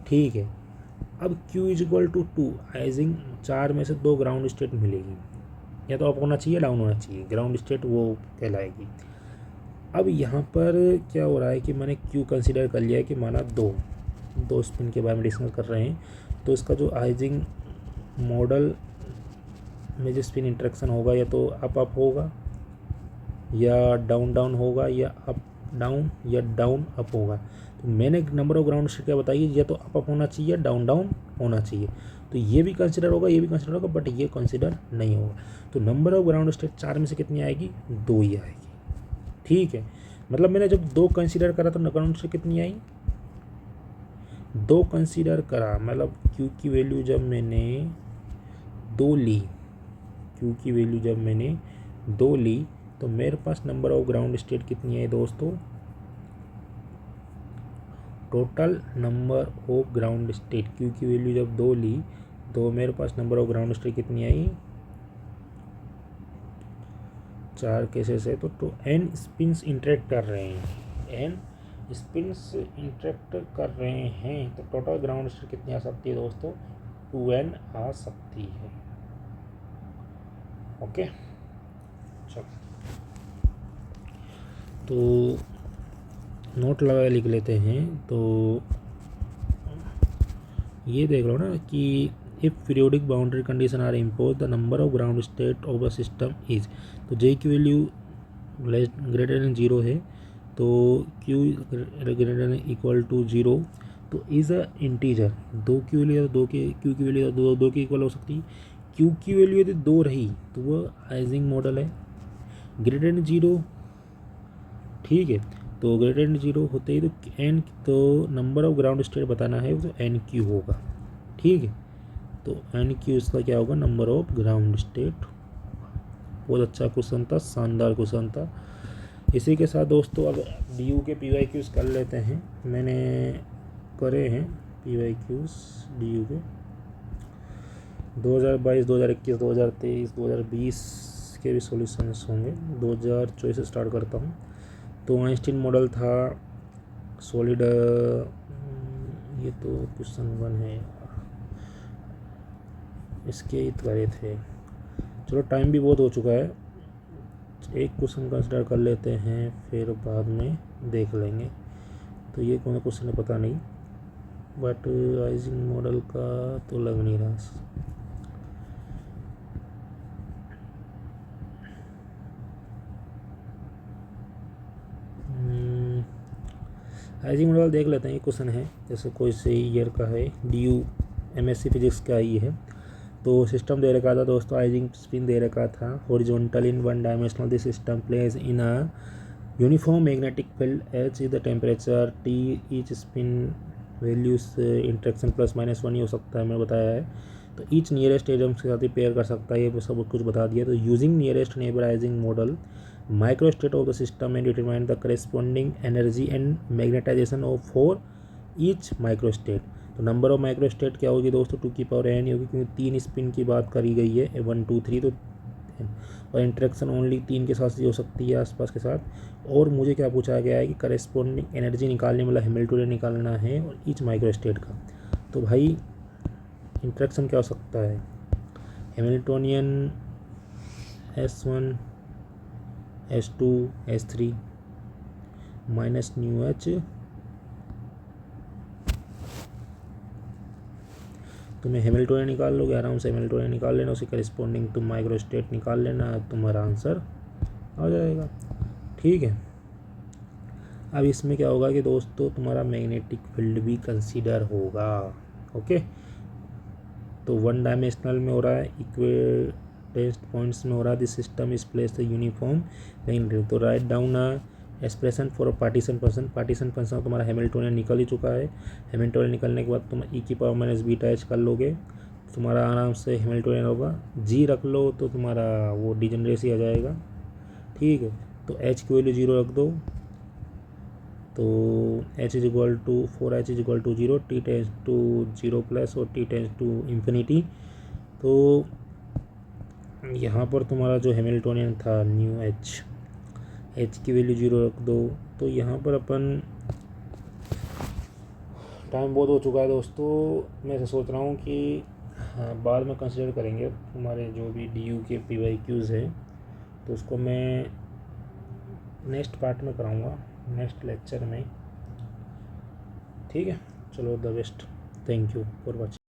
ठीक है। अब Q is equal to 2, Ising 4 में से 2 ग्राउंड स्टेट मिलेगी, या तो अप होना चाहिए डाउन होना चाहिए, ग्राउंड स्टेट वो कहलाएगी। अब यहाँ पर क्या हो रहा है कि मैंने Q कंसिडर कर लिया है कि माना दो स्पिन के बारे में डिस्कस कर रहे हैं, तो इसका जो आइजिंग मॉडल में जो स्पिन इंटरेक्शन होगा, या तो अप होगा या डाउन होगा, या अप डाउन या डाउन अप होगा। तो मैंने नंबर ऑफ ग्राउंड स्टेट क्या बताइए, या तो अप होना चाहिए, डाउन होना चाहिए। तो ये भी कंसिडर होगा, ये भी कंसिडर होगा, बट ये कंसिडर नहीं होगा। तो नंबर ऑफ ग्राउंड स्टेट 4 में से कितनी आएगी, 2 ही आएगी, ठीक है। मतलब मैंने जब 2 कंसिडर करा तो ग्राउंड स्टेट कितनी आई, 2 कंसिडर करा, मतलब Q की वैल्यू जब मैंने 2 ली, Q की वैल्यू जब मैंने 2 ली, तो मेरे पास नंबर ऑफ ग्राउंड स्टेट कितनी है दोस्तों, total number of ground state, Q की वैल्यू जब 2 ली तो मेरे पास नंबर ऑफ ग्राउंड स्टेट कितनी आई, 4 केसेस है। तो n स्पिन्स इंटरेक्ट कर रहे हैं, n स्पिन्स इंटरेक्ट कर रहे हैं, तो टोटल ग्राउंड स्टेट कितनी आ सकती है दोस्तों, 2n आ सकती है, ओके। चलो, तो नोट लगा लिख लेते हैं। तो ये देख लो ना कि if periodic boundary condition are impose the number of ground state of the system is, तो J की वैल्यू ग्रेटर देन 0 है, तो Q greater than equal to 0, तो इज़ अ इंटीजर। 2 की वैल्यू, Q की वैल्यू 2 की इक्वल हो सकती है। Q की वैल्यू यदि 2 रही तो वह आइजिंग मॉडल है, ग्रेटर देन 0, ठीक है। तो ग्रेटर देन 0 होते ही तो n, तो नंबर ऑफ ग्राउंड स्टेट बताना है तो NQ होगा, ठीक है। तो एन क्यू इसका क्या होगा, नंबर ऑफ ग्राउंड स्टेट। बहुत अच्छा क्वेश्चन था, शानदार क्वेश्चन था। इसी के साथ दोस्तों अब D U K P Y Qs कर लेते हैं। मैंने करे हैं P Y Qs D U K 2022, 2021, 2023, 2020 के भी सॉल्यूशंस होंगे। 2024 से स्टार्ट करता हूँ। तो आइंस्टीन मॉडल था सॉलिड, ये तो क्वेश्चन 1 है, इसके ही करे थे। चलो टाइम भी बहुत हो चुका है, एक क्वेश्चन कंसिडर कर लेते हैं, फिर बाद में देख लेंगे। तो ये कौन सा क्वेश्चन है पता नहीं, बट आइजिंग मॉडल का तो लग नहीं रहा। आइजिंग मॉडल देख लेते हैं। ये क्वेश्चन है जैसे कोई से ईयर का है, डी यू एमएससी फिजिक्स का ही है। तो सिस्टम दे रखा था दोस्तों, आइजिंग स्पिन दे रखा था, horizontal in one dimensional this system place in a uniform magnetic field H is the temperature T each spin values interaction +-1 ही हो सकता है, मैंने बताया है। तो ईच नियरेस्ट एटम्स के साथ ही पेयर कर सकता है, ये सब कुछ बता दिया। तो using nearest neighbour Ising model microstate of the system and determine the corresponding energy and magnetisation of for each microstate. तो नंबर ऑफ माइक्रोस्टेट क्या होगी दोस्तों, 2n होगी, क्योंकि 3 स्पिन की बात करी गई है, 1 2 3। तो और इंट्रैक्शन ओनली 3 के साथ ही हो सकती है, आसपास के साथ। और मुझे क्या पूछा गया है कि करेस्पॉन्डिंग एनर्जी निकालने, मतलब हैमिल्टोनियन निकालना है और ईच माइक्रोस्टेट का। तो भाई इंट्रैक्शन क्या हो सकता है, Hamiltonian S1 S2 S3 minus new H. तुम्हें हैमिल्टोनियन निकाल लोगे आराम से, हैमिल्टोनियन निकाल लेना, उसी करेस्पॉन्डिंग तुम माइक्रोस्टेट निकाल लेना, तुम्हारा आंसर आ जाएगा। ठीक है। अब इसमें क्या होगा कि दोस्तों तुम्हारा मैग्नेटिक फील्ड भी कंसीडर होगा। ओके, तो 1 डायमेंशनल में हो रहा है, इक्वेटेंस पॉइंट्स में हो रहा है, this system is placed uniform magnetic. तो right down expression for partition function तुम्हारा हैमिल्टोनियन निकल ही चुका है। हैमिल्टोनियन निकलने के बाद तुम e⁻⁻β कर लोगे, तुम्हारा आराम से हैमिल्टोनियन होगा। जी रख लो तो तुम्हारा वो डिजनरेसी आ जाएगा। ठीक है, तो h की वैल्यू 0 रख दो, तो h is equal to 4h is equal to 0, t tends to 0 plus और t टेंस टू इन्फिनिटी। तो यहाँ पर तुम्हारा जो हैमिल्टोनियन था न्यू h की वैल्यू 0 रख दो। तो यहाँ पर अपन, टाइम बहुत हो चुका है दोस्तों, मैं ऐसा सोच रहा हूँ कि हाँ बाद में कंसिडर करेंगे तुम्हारे जो भी D U K P Y queues है, तो उसको मैं नेक्स्ट पार्ट में कराऊँगा, नेक्स्ट लेक्चर में। ठीक है, चलो the best, thank you for watching.